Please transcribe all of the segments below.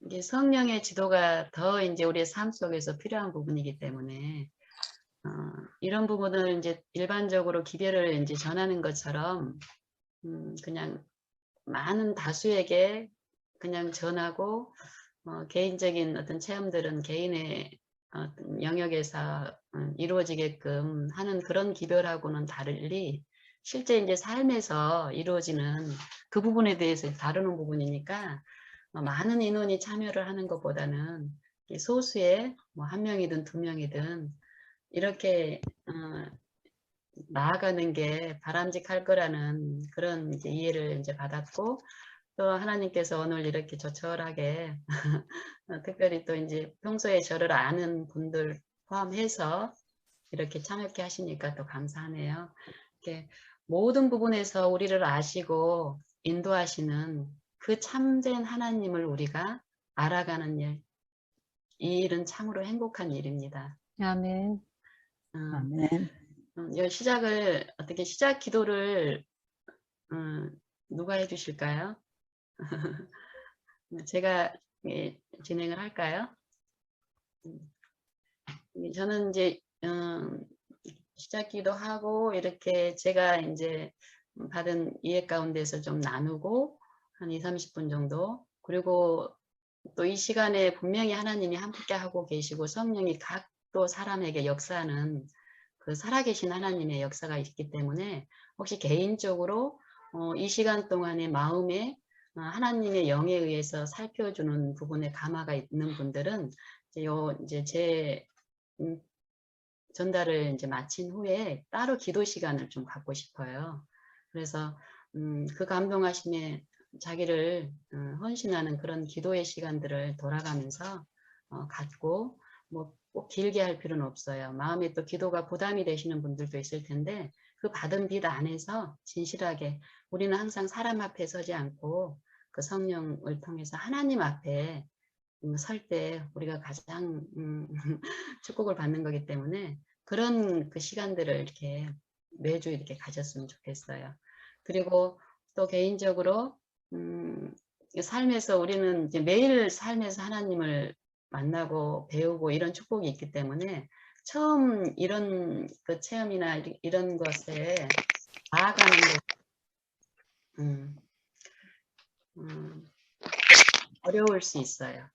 이게 성령의 지도가 더 이제 우리의 삶 속에서 필요한 부분이기 때문에 이런 부분을 이제 일반적으로 기별을 이제 전하는 것처럼 그냥 많은 다수에게 그냥 전하고 개인적인 어떤 체험들은 개인의 어떤 영역에서 이루어지게끔 하는 그런 기별하고는 달리 실제 이제 삶에서 이루어지는 그 부분에 대해서 다루는 부분이니까 많은 인원이 참여를 하는 것보다는 소수의 뭐 한 명이든 두 명이든 이렇게 나아가는 게 바람직할 거라는 그런 이제 이해를 이제 받았고, 또 하나님께서 오늘 이렇게 조촐하게 특별히 또 이제 평소에 저를 아는 분들 포함해서 이렇게 참여케 하시니까 또 감사하네요. 이렇게 모든 부분에서 우리를 아시고 인도하시는 그 참된 하나님을 우리가 알아가는 일, 이 일은 참으로 행복한 일입니다. 아멘. 어, 아멘. 이 시작을 어떻게 시작 기도를 누가 해주실까요? 제가 진행을 할까요? 저는 이제 시작 기도하고 이렇게 제가 이제 받은 이해 가운데서 좀 나누고 한 20-30분 정도, 그리고 또 이 시간에 분명히 하나님이 함께 하고 계시고 성령이 각 또 사람에게 역사하는 그 살아계신 하나님의 역사가 있기 때문에 혹시 개인적으로 이 시간 동안의 마음에 하나님의 영에 의해서 살펴주는 부분에 감화가 있는 분들은 이제 제 전달을 이제 마친 후에 따로 기도 시간을 좀 갖고 싶어요. 그래서 그 감동하심에 자기를 헌신하는 그런 기도의 시간들을 돌아가면서 갖고, 뭐 꼭 길게 할 필요는 없어요. 마음에 또 기도가 부담이 되시는 분들도 있을 텐데 그 받은 빛 안에서 진실하게 우리는 항상 사람 앞에 서지 않고 그 성령을 통해서 하나님 앞에 설 때 우리가 가장 축복을 받는 거기 때문에 그런 그 시간들을 이렇게 매주 이렇게 가졌으면 좋겠어요. 그리고 또 개인적으로 삶에서 우리는 이제 매일 삶에서 하나님을 만나고 배우고 이런 축복이 있기 때문에 처음 이런 그 체험이나 이런 것에 나아가는 게 어려울 수 있어요.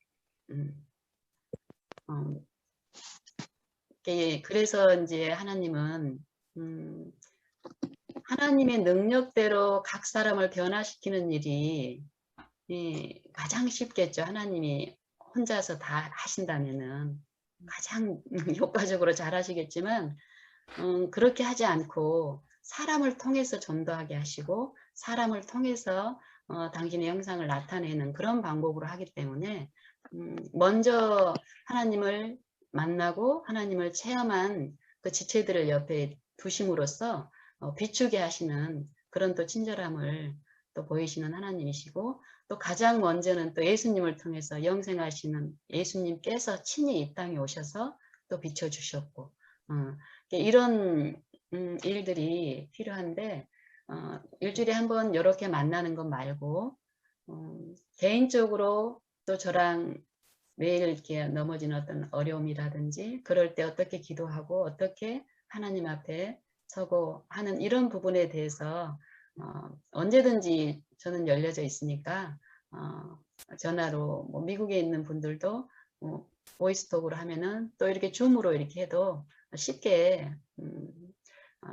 그래서 이제 하나님은 하나님의 능력대로 각 사람을 변화시키는 일이 가장 쉽겠죠. 하나님이 혼자서 다 하신다면은 가장 효과적으로 잘 하시겠지만 그렇게 하지 않고 사람을 통해서 전도하게 하시고 사람을 통해서 당신의 형상을 나타내는 그런 방법으로 하기 때문에 먼저 하나님을 만나고 하나님을 체험한 그 지체들을 옆에 두심으로써 비추게 하시는 그런 또 친절함을 또 보이시는 하나님이시고, 또 가장 먼저는 또 예수님을 통해서 영생하시는 예수님께서 친히 이 땅에 오셔서 또 비춰주셨고, 이런 일들이 필요한데 일주일에 한 번 이렇게 만나는 것 말고 개인적으로 또 저랑 매일 이렇게 넘어지는 어떤 어려움이라든지 그럴 때 어떻게 기도하고 어떻게 하나님 앞에 서고 하는 이런 부분에 대해서 언제든지 저는 열려져 있으니까 전화로 뭐 미국에 있는 분들도 보이스톡으로 하면은 또 이렇게 줌으로 이렇게 해도 쉽게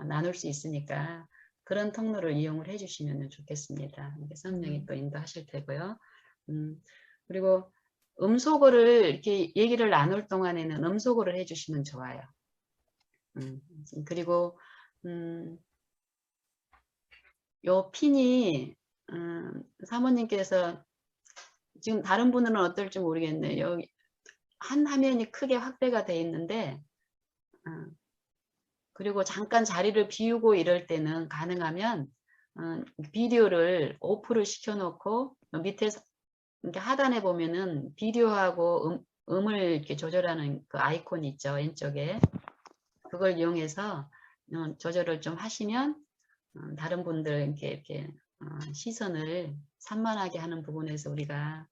나눌 수 있으니까 그런 통로를 이용을 해주시면 좋겠습니다. 성령이 또 인도하실 테고요. 그리고 음소거를 이렇게 얘기를 나눌 동안에는 음소거를 해주시면 좋아요. 그리고 요 핀이 사모님께서 지금 다른 분은 어떨지 모르겠네요. 여기 한 화면이 크게 확대가 돼 있는데 그리고 잠깐 자리를 비우고 이럴 때는 가능하면 비디오를 오프를 시켜놓고 밑에서 이렇게 하단에 보면은 비디오하고 음을 이렇게 조절하는 그 아이콘이 있죠. 왼쪽에. 그걸 이용해서 조절을 좀 하시면 다른 분들 이렇게 시선을 산만하게 하는 부분에서 우리가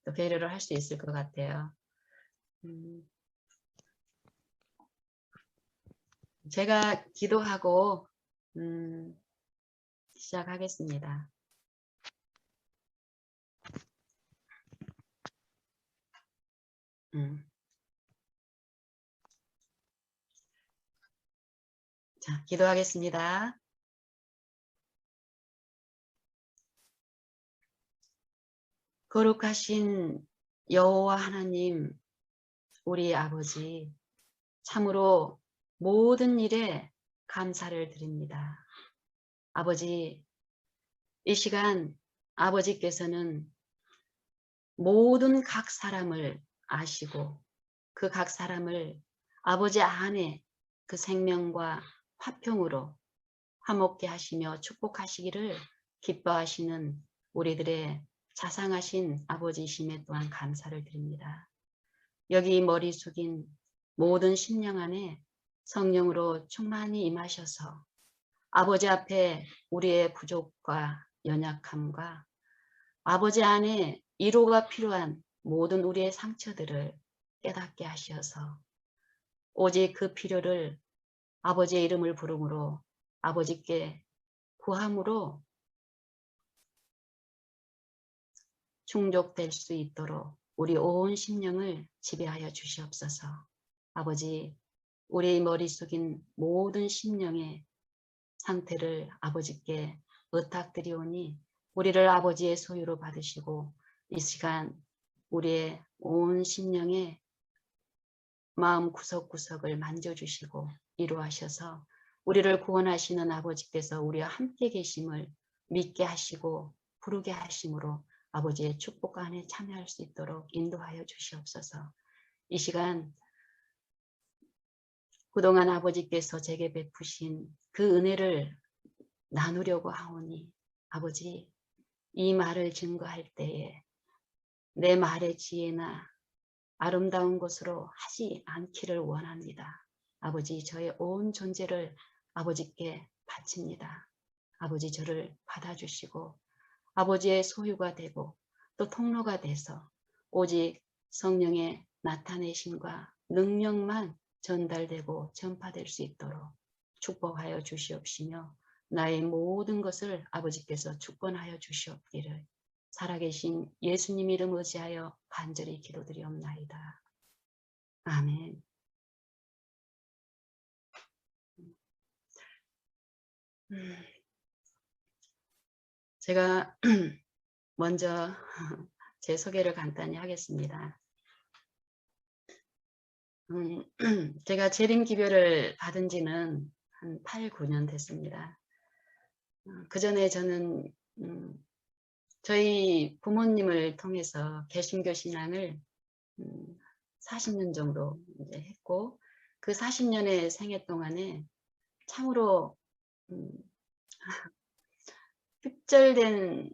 또 배려를 할 수 있을 것 같아요. 제가 기도하고 시작하겠습니다. 자, 기도하겠습니다. 거룩하신 여호와 하나님, 우리 아버지, 참으로 모든 일에 감사를 드립니다. 아버지, 이 시간 아버지께서는 모든 각 사람을 아시고 그 각 사람을 아버지 안에 그 생명과 화평으로 화목케 하시며 축복하시기를 기뻐하시는 우리들의 자상하신 아버지이심에 또한 감사를 드립니다. 여기 머리 숙인 모든 심령 안에 성령으로 충만히 임하셔서 아버지 앞에 우리의 부족과 연약함과 아버지 안에 위로가 필요한 모든 우리의 상처들을 깨닫게 하셔서 오직 그 필요를 아버지의 이름을 부름으로 아버지께 구함으로 충족될 수 있도록 우리 온 심령을 지배하여 주시옵소서. 아버지, 우리 머리 숙인 모든 심령의 상태를 아버지께 의탁드리오니 우리를 아버지의 소유로 받으시고 이 시간 우리의 온 심령의 마음 구석구석을 만져주시고 이루하셔서 우리를 구원하시는 아버지께서 우리와 함께 계심을 믿게 하시고 부르게 하심으로 아버지의 축복 안에 참여할 수 있도록 인도하여 주시옵소서. 이 시간 그동안 아버지께서 제게 베푸신 그 은혜를 나누려고 하오니 아버지, 이 말을 증거할 때에 내 말의 지혜나 아름다운 것으로 하지 않기를 원합니다. 아버지, 저의 온 존재를 아버지께 바칩니다. 아버지, 저를 받아주시고 아버지의 소유가 되고 또 통로가 돼서 오직 성령의 나타내심과 능력만 전달되고 전파될 수 있도록 축복하여 주시옵시며 나의 모든 것을 아버지께서 주권하여 주시옵기를 살아계신 예수님 이름 의지하여 간절히 기도드리옵나이다. 아멘. 제가 먼저 제 소개를 간단히 하겠습니다. 제가 재림기별을 받은 지는 한 8, 9년 됐습니다. 그 전에 저는 저희 부모님을 통해서 개신교 신앙을 40년 정도 이제 했고 그 40년의 생애 동안에 참으로 흡절된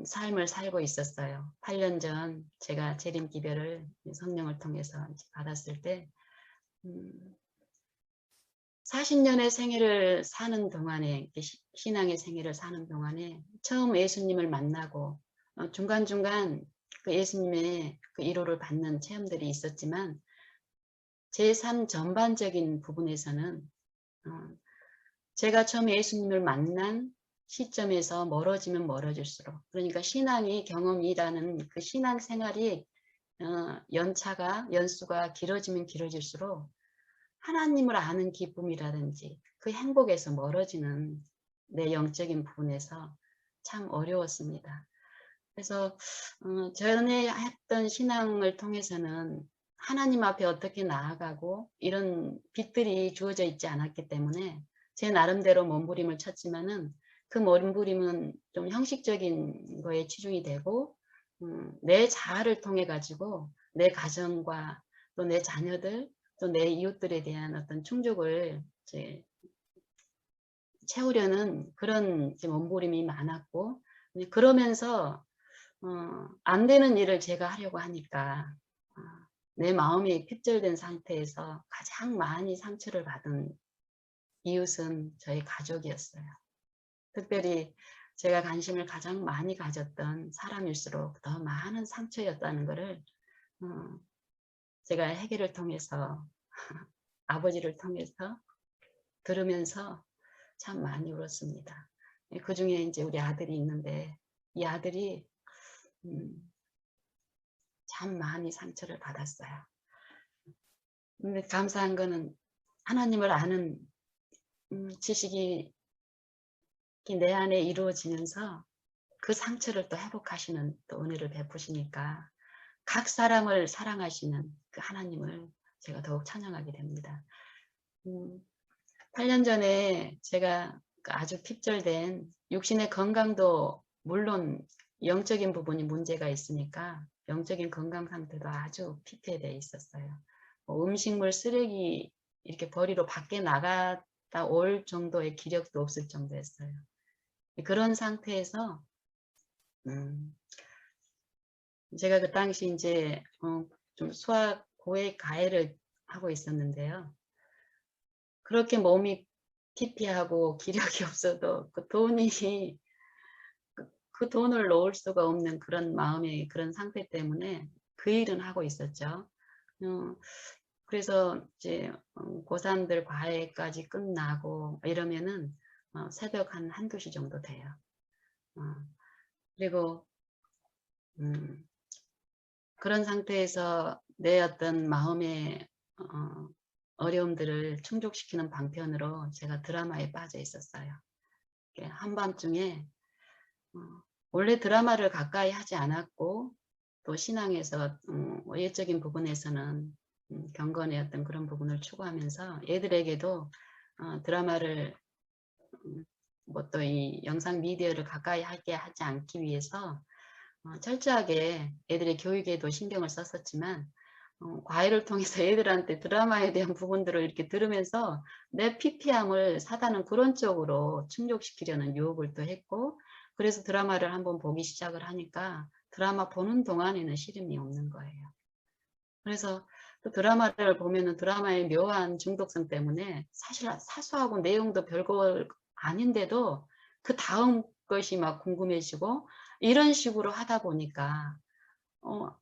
삶을 살고 있었어요. 8년 전 제가 재림기별을 성령을 통해서 받았을 때 40년의 생애를 사는 동안에 신앙의 생애를 사는 동안에 처음 예수님을 만나고 중간중간 그 예수님의 그 위로를 받는 체험들이 있었지만 제 삶 전반적인 부분에서는 제가 처음 예수님을 만난 시점에서 멀어지면 멀어질수록 그러니까 신앙이 경험이라는 그 신앙 생활이 연수가 길어지면 길어질수록 하나님을 아는 기쁨이라든지 그 행복에서 멀어지는 내 영적인 부분에서 참 어려웠습니다. 그래서 전에 했던 신앙을 통해서는 하나님 앞에 어떻게 나아가고 이런 빛들이 주어져 있지 않았기 때문에 제 나름대로 몸부림을 쳤지만은 그 몸부림은 좀 형식적인 거에 치중이 되고 내 자아를 통해 가지고 내 가정과 또 내 자녀들 또 내 이웃들에 대한 어떤 충족을 이제 채우려는 그런 몸부림이 많았고 그러면서 안 되는 일을 제가 하려고 하니까 내 마음이 핍절된 상태에서 가장 많이 상처를 받은 이웃은 저희 가족이었어요. 특별히 제가 관심을 가장 많이 가졌던 사람일수록 더 많은 상처였다는 것을 제가 해결을 통해서 아버지를 통해서 들으면서 참 많이 울었습니다. 그 중에 이제 우리 아들이 있는데 이 아들이 참 많이 상처를 받았어요. 근데 감사한 거는 하나님을 아는 지식이 내 안에 이루어지면서 그 상처를 또 회복하시는 또 은혜를 베푸시니까 각 사람을 사랑하시는 그 하나님을 제가 더욱 찬양하게 됩니다. 8년 전에 제가 아주 핍절된 육신의 건강도 물론 영적인 부분이 문제가 있으니까 영적인 건강 상태도 아주 피폐되어 있었어요. 음식물 쓰레기 이렇게 버리러 밖에 나갔다 올 정도의 기력도 없을 정도였어요. 그런 상태에서 제가 그 당시 이제 좀 수학 고액 과외를 하고 있었는데요. 그렇게 몸이 피폐하고 기력이 없어도 그 돈이 그 돈을 놓을 수가 없는 그런 마음의 그런 상태 때문에 그 일은 하고 있었죠. 그래서 이제 고3들 과외까지 끝나고 이러면은 새벽 한 1-2시 정도 돼요. 그리고 그런 상태에서 내 어떤 마음의 어려움들을 충족시키는 방편으로 제가 드라마에 빠져 있었어요. 한밤중에 원래 드라마를 가까이 하지 않았고 또 신앙에서 외적인 부분에서는 경건의 어떤 그런 부분을 추구하면서 애들에게도 드라마를 뭐 또 이 영상 미디어를 가까이 하게 하지 않기 위해서 철저하게 애들의 교육에도 신경을 썼었지만 과외를 통해서 애들한테 드라마에 대한 부분들을 이렇게 들으면서 내 피폐함을 사다는 그런 쪽으로 충족시키려는 유혹을 또 했고, 그래서 드라마를 한번 보기 시작을 하니까 드라마 보는 동안에는 싫음이 없는 거예요. 그래서 또 드라마를 보면은 드라마의 묘한 중독성 때문에 사실 사소하고 내용도 별거 아닌데도 그 다음 것이 막 궁금해지고 이런 식으로 하다 보니까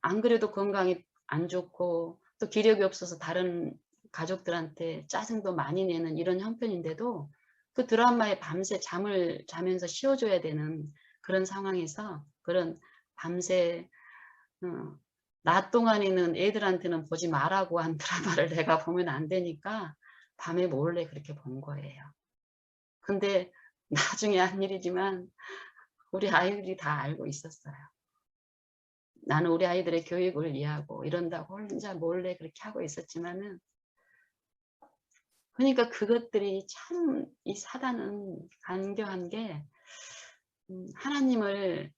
안 그래도 건강이 안 좋고 또 기력이 없어서 다른 가족들한테 짜증도 많이 내는 이런 형편인데도 그 드라마에 밤새 잠을 자면서 쉬어줘야 되는 그런 상황에서 그런 밤새 낮 동안에는 애들한테는 보지 말라고 한 드라마를 내가 보면 안 되니까 밤에 몰래 그렇게 본 거예요. 근데 나중에 한 일이지만 우리 아이들이 다 알고 있었어요. 나는 우리 아이들의 교육을 위하고 이런다고 혼자 몰래 그렇게 하고 있었지만은, 그러니까 그것들이 참 이 사단은 간교한 게 하나님을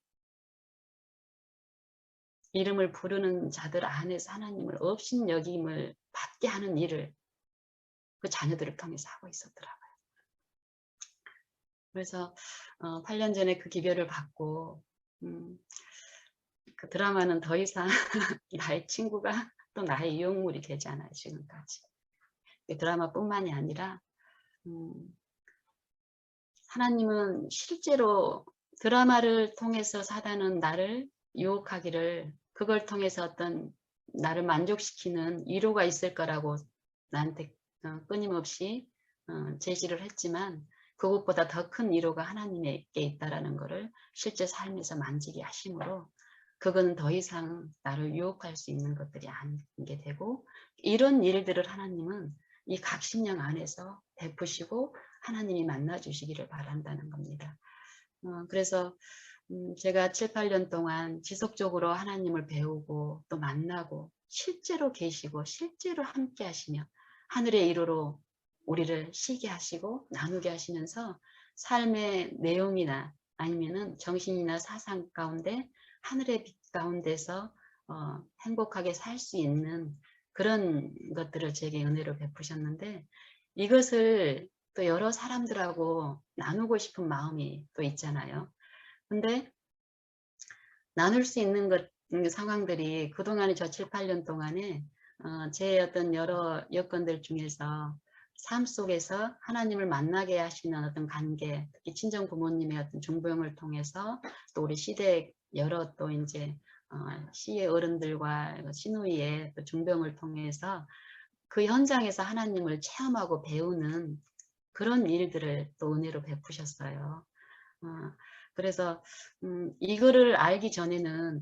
이름을 부르는 자들 안에서 하나님을 업신여김을 받게 하는 일을 그 자녀들을 통해서 하고 있었더라고요. 그래서 8년 전에 그 기별을 받고 그 드라마는 더 이상 나의 친구가 또 나의 이용물이 되지 않아요. 지금까지. 드라마뿐만이 아니라 하나님은 실제로 드라마를 통해서 사단은 나를 유혹하기를, 그걸 통해서 어떤 나를 만족시키는 위로가 있을 거라고 나한테 끊임없이 제시를 했지만, 그것보다 더 큰 위로가 하나님에게 있다라는 것을 실제 삶에서 만지게 하심으로 그건 더 이상 나를 유혹할 수 있는 것들이 아니게 되고, 이런 일들을 하나님은 이 각신령 안에서 베푸시고 하나님이 만나주시기를 바란다는 겁니다. 그래서 제가 7-8년 동안 지속적으로 하나님을 배우고 또 만나고 실제로 계시고 실제로 함께 하시며 하늘의 이루로 우리를 쉬게 하시고 나누게 하시면서 삶의 내용이나 아니면은 정신이나 사상 가운데 하늘의 빛 가운데서 행복하게 살 수 있는 그런 것들을 제게 은혜로 베푸셨는데, 이것을 또 여러 사람들하고 나누고 싶은 마음이 또 있잖아요. 근데 나눌 수 있는 상황들이 그동안에 저 7-8년 동안에 제 어떤 여러 여건들 중에서 삶 속에서 하나님을 만나게 하시는 어떤 관계, 특히 친정 부모님의 어떤 중보형을 통해서 또 우리 시대 여러 또 이제 시의 어른들과 시누이의 또 중보형을 통해서 그 현장에서 하나님을 체험하고 배우는 그런 일들을 또 은혜로 베푸셨어요. 그래서 이거를 알기 전에는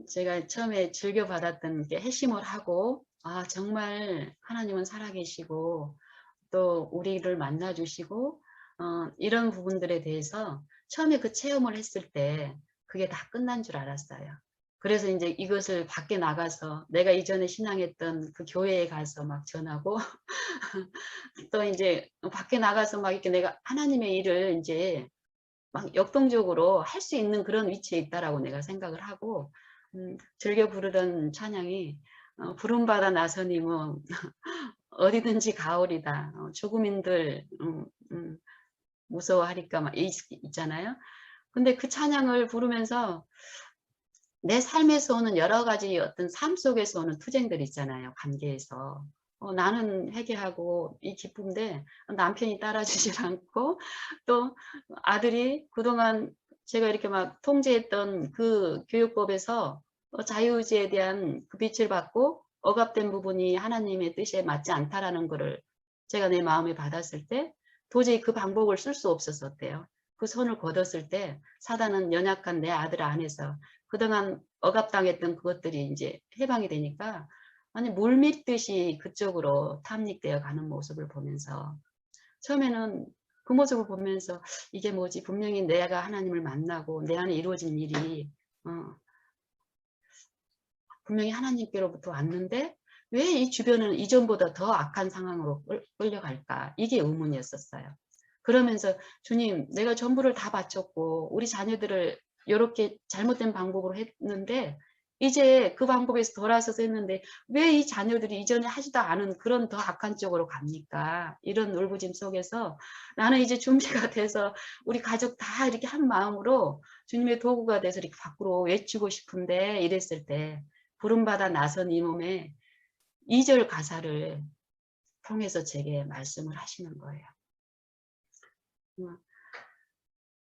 제가 처음에 즐겨받았던 게 회심을 하고 정말 하나님은 살아계시고 또 우리를 만나주시고 이런 부분들에 대해서 처음에 그 체험을 했을 때 그게 다 끝난 줄 알았어요. 그래서 이제 이것을 밖에 나가서 내가 이전에 신앙했던 그 교회에 가서 막 전하고 또 이제 밖에 나가서 막 이렇게 내가 하나님의 일을 이제 막 역동적으로 할 수 있는 그런 위치에 있다라고 내가 생각을 하고 즐겨 부르던 찬양이 부름받아 나서니 뭐 어디든지 가오리다. 죽음인들 무서워하니까 막 있잖아요. 근데 그 찬양을 부르면서 내 삶에서 오는 여러 가지 어떤 삶 속에서 오는 투쟁들 있잖아요. 관계에서. 나는 회개하고 이 기쁜데 남편이 따라주질 않고 또 아들이 그동안 제가 이렇게 막 통제했던 그 교육법에서 자유의지에 대한 그 빛을 받고 억압된 부분이 하나님의 뜻에 맞지 않다라는 것을 제가 내 마음에 받았을 때 도저히 그 방법을 쓸 수 없었대요. 그 손을 거뒀을 때 사단은 연약한 내 아들 안에서 그동안 억압당했던 그것들이 이제 해방이 되니까 아니 물밀듯이 그쪽으로 탐닉되어 가는 모습을 보면서 처음에는 그 모습을 보면서 이게 뭐지 분명히 내가 하나님을 만나고 내 안에 이루어진 일이 분명히 하나님께로부터 왔는데 왜 이 주변은 이전보다 더 악한 상황으로 끌려갈까 이게 의문이었었어요. 그러면서 주님 내가 전부를 다 바쳤고 우리 자녀들을 이렇게 잘못된 방법으로 했는데 이제 그 방법에서 돌아서서 했는데 왜 이 자녀들이 이전에 하지도 않은 그런 더 악한 쪽으로 갑니까? 이런 울부짖음 속에서 나는 이제 준비가 돼서 우리 가족 다 이렇게 한 마음으로 주님의 도구가 돼서 이렇게 밖으로 외치고 싶은데 이랬을 때 부름받아 나선 이 몸에 2절 가사를 통해서 제게 말씀을 하시는 거예요.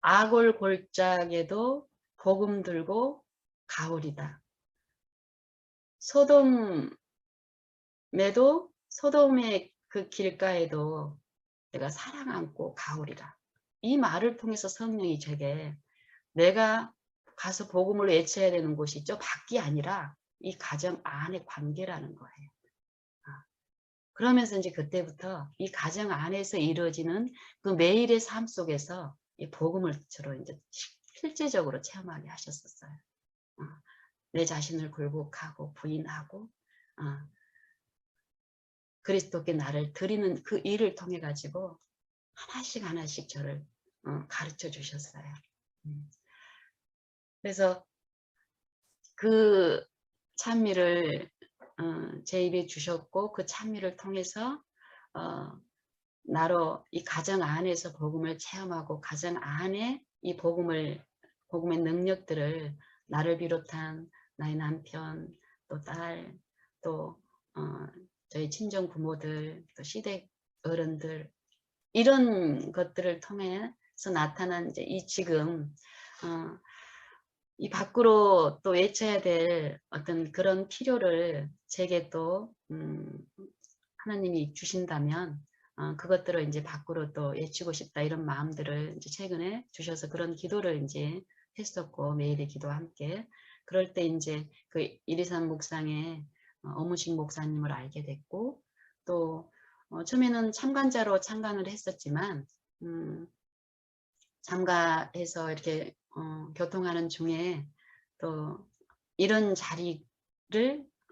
악올 골짜기에도 복음 들고 가오리다. 소돔의 그 길가에도 내가 사랑 안고 가오리라. 이 말을 통해서 성령이 제게 내가 가서 복음을 외쳐야 되는 곳이 저 밖이 아니라 이 가정 안의 관계라는 거예요. 그러면서 이제 그때부터 이 가정 안에서 이루어지는 그 매일의 삶 속에서 이 복음을 주로 이제 실제적으로 체험하게 하셨었어요. 내 자신을 굴복하고 부인하고 그리스도께 나를 드리는 그 일을 통해 가지고 하나씩 하나씩 저를 가르쳐 주셨어요. 그래서 그 찬미를 제 입에 주셨고 그 찬미를 통해서 나로 이 가정 안에서 복음을 체험하고 가정 안에 이 복음의 능력들을 나를 비롯한 나의 남편 또 딸 또 저희 친정 부모들 또 시댁 어른들 이런 것들을 통해서 나타난 이제 이 지금 이 밖으로 또 외쳐야 될 어떤 그런 필요를 제게 또 하나님이 주신다면 그것들을 이제 밖으로 또 외치고 싶다 이런 마음들을 이제 최근에 주셔서 그런 기도를 이제 했었고 매일의 기도와 함께 그럴 때 이제 그 이리산 묵상의 어무식 목사님을 알게 됐고 또 처음에는 참관자로 참관을 했었지만 참가해서 이렇게 교통하는 중에 또 이런 자리를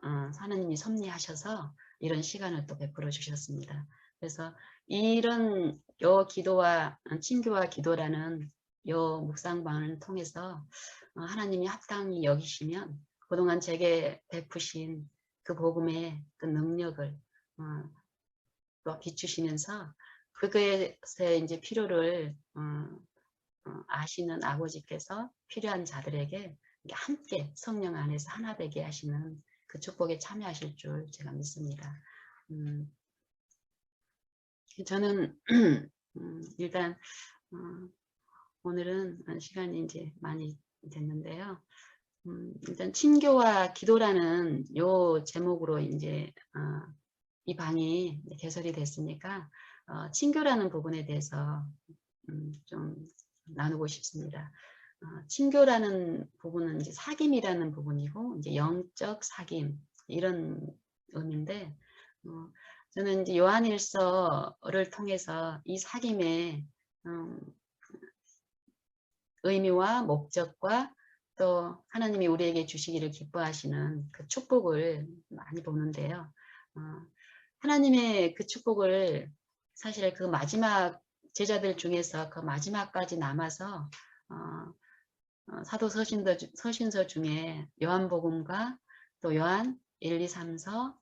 하나님이 섭리하셔서 이런 시간을 또 베풀어 주셨습니다. 그래서 이런 요 기도와 친교와 기도라는 요 묵상방을 통해서 하나님이 합당히 여기시면 그동안 제게 베푸신 그 복음의 그 능력을 또 비추시면서 그것에 이제 필요를 아시는 아버지께서 필요한 자들에게 함께 성령 안에서 하나 되게 하시는 그 축복에 참여하실 줄 제가 믿습니다. 저는 일단 오늘은 시간이 이제 많이 됐는데요. 일단 친교와 기도라는 요 제목으로 이제 이 방이 개설이 됐으니까 친교라는 부분에 대해서 좀 나누고 싶습니다. 친교라는 부분은 이제 사귐이라는 부분이고 이제 영적 사귐 이런 의미인데 저는 이제 요한일서를 통해서 이 사귐의 의미와 목적과 또 하나님이 우리에게 주시기를 기뻐하시는 그 축복을 많이 보는데요. 하나님의 그 축복을 사실 그 마지막 제자들 중에서 그 마지막까지 남아서 사도 서신서 중에 요한복음과 또 요한 1, 2, 3서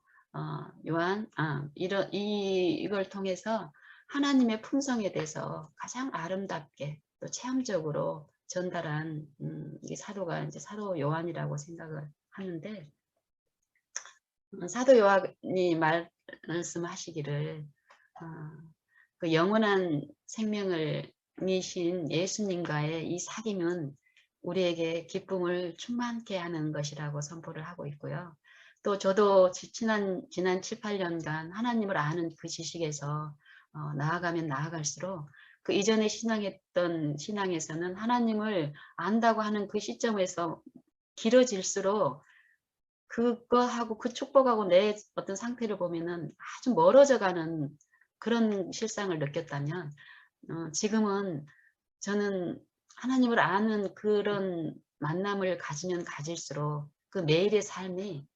이걸 통해서 하나님의 품성에 대해서 가장 아름답게 또 체험적으로 전달한 이 사도가 이제 사도 요한이라고 생각을 하는데 사도 요한이 말씀하시기를 그 영원한 생명을 이신 예수님과의 이 사귐은 우리에게 기쁨을 충만케 하는 것이라고 선포를 하고 있고요. 또 저도 지난 7, 8년간 하나님을 아는 그 지식에서 나아가면 나아갈수록 그 이전에 신앙했던 신앙에서는 하나님을 안다고 하는 그 시점에서 길어질수록 그거하고 그 축복하고 내 어떤 상태를 보면은 아주 멀어져 가는 그런 실상을 느꼈다면 지금은 저는 하나님을 아는 그런 만남을 가지면 가질수록 그 매일의 삶이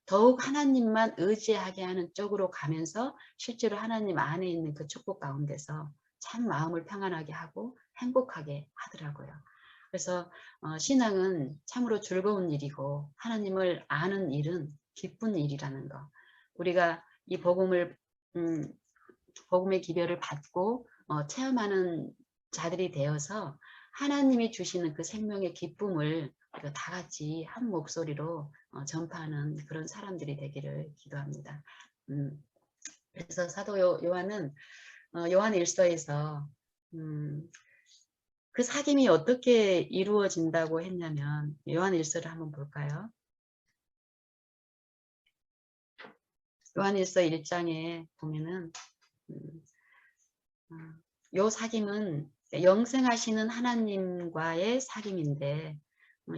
더욱 하나님만 의지하게 하는 쪽으로 가면서 실제로 하나님 안에 있는 그 축복 가운데서 참 마음을 평안하게 하고 행복하게 하더라고요. 그래서 신앙은 참으로 즐거운 일이고 하나님을 아는 일은 기쁜 일이라는 거. 우리가 이 복음의 기별을 받고 체험하는 자들이 되어서 하나님이 주시는 그 생명의 기쁨을 다 같이 한 목소리로 전파하는 그런 사람들이 되기를 기도합니다. 그래서 사도 요한은 요한 일서에서 그 사귐이 어떻게 이루어진다고 했냐면 요한 일서를 한번 볼까요? 요한 일서 1장에 보면은 요 사귐은 영생하시는 하나님과의 사귐인데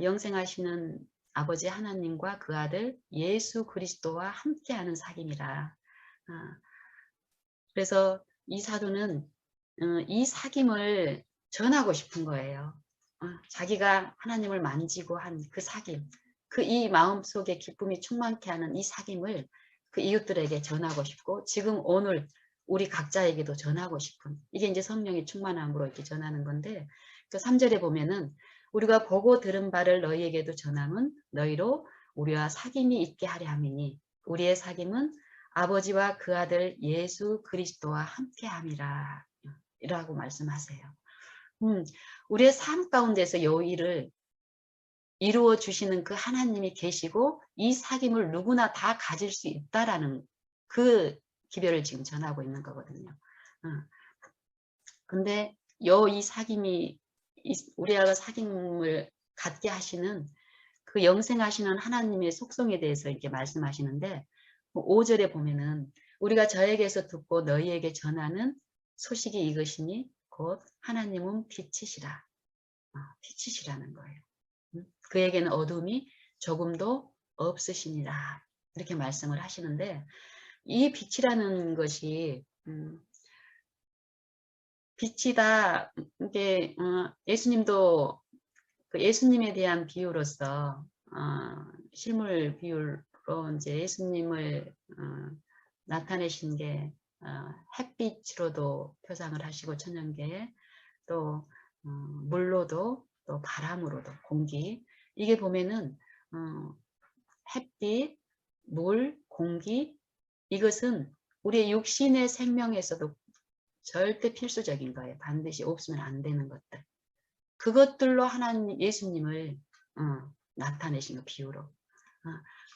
영생하시는 아버지 하나님과 그 아들 예수 그리스도와 함께하는 사귐이라. 그래서 이 사도는 이 사귐을 전하고 싶은 거예요. 자기가 하나님을 만지고 한 그 사귐, 그 이 마음속에 기쁨이 충만케 하는 이 사귐을 그 이웃들에게 전하고 싶고 지금 오늘 우리 각자에게도 전하고 싶은 이게 이제 성령의 충만함으로 이렇게 전하는 건데 그 3절에 보면은 우리가 보고 들은 바를 너희에게도 전함은 너희로 우리와 사귐이 있게 하려 함이니 우리의 사귐은 아버지와 그 아들 예수 그리스도와 함께함이라 라고 말씀하세요. 우리의 삶 가운데서 요 일을 이루어 주시는 그 하나님이 계시고 이 사귐을 누구나 다 가질 수 있다라는 그 기별을 지금 전하고 있는 거거든요. 근데 이 사귐이 우리가 사귐을 갖게 하시는 그 영생하시는 하나님의 속성에 대해서 이렇게 말씀하시는데 5절에 보면은 우리가 저에게서 듣고 너희에게 전하는 소식이 이것이니 곧 하나님은 빛이시라. 빛이시라는 거예요. 그에게는 어둠이 조금도 없으시니라. 이렇게 말씀을 하시는데 이 빛이라는 것이 빛이다. 이게 예수님도 그 예수님에 대한 비유로서 실물 비유로 이제 예수님을 나타내신 게 햇빛으로도 표상을 하시고 천연계 또 물로도 또 바람으로도 공기 이게 보면은 햇빛, 물, 공기 이것은 우리의 육신의 생명에서도 절대 필수적인 거예요. 반드시 없으면 안 되는 것들. 그것들로 하나님 예수님을 나타내신 거 비유로.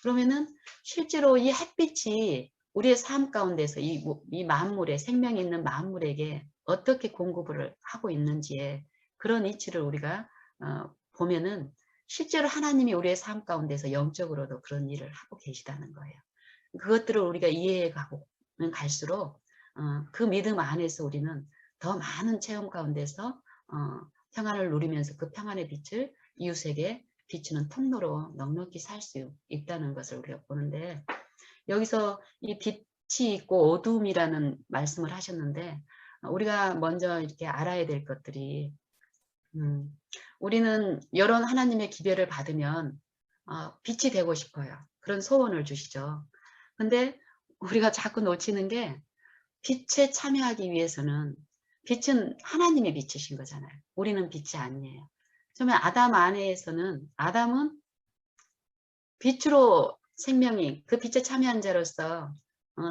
그러면은 실제로 이 햇빛이 우리의 삶 가운데서 이 만물에 생명이 있는 만물에게 어떻게 공급을 하고 있는지에 그런 이치를 우리가 보면은 실제로 하나님이 우리의 삶 가운데서 영적으로도 그런 일을 하고 계시다는 거예요. 그것들을 우리가 이해해 가고는 갈수록 그 믿음 안에서 우리는 더 많은 체험 가운데서 평안을 누리면서 그 평안의 빛을 이웃에게 비추는 통로로 넉넉히 살 수 있다는 것을 우리가 보는데, 여기서 이 빛이 있고 어둠이라는 말씀을 하셨는데, 우리가 먼저 이렇게 알아야 될 것들이, 우리는 여러 하나님의 기별을 받으면 빛이 되고 싶어요. 그런 소원을 주시죠. 근데 우리가 자꾸 놓치는 게, 빛에 참여하기 위해서는 빛은 하나님의 빛이신 거잖아요. 우리는 빛이 아니에요. 처음에 아담 안에서는 아담은 빛으로 생명이 그 빛에 참여한 자로서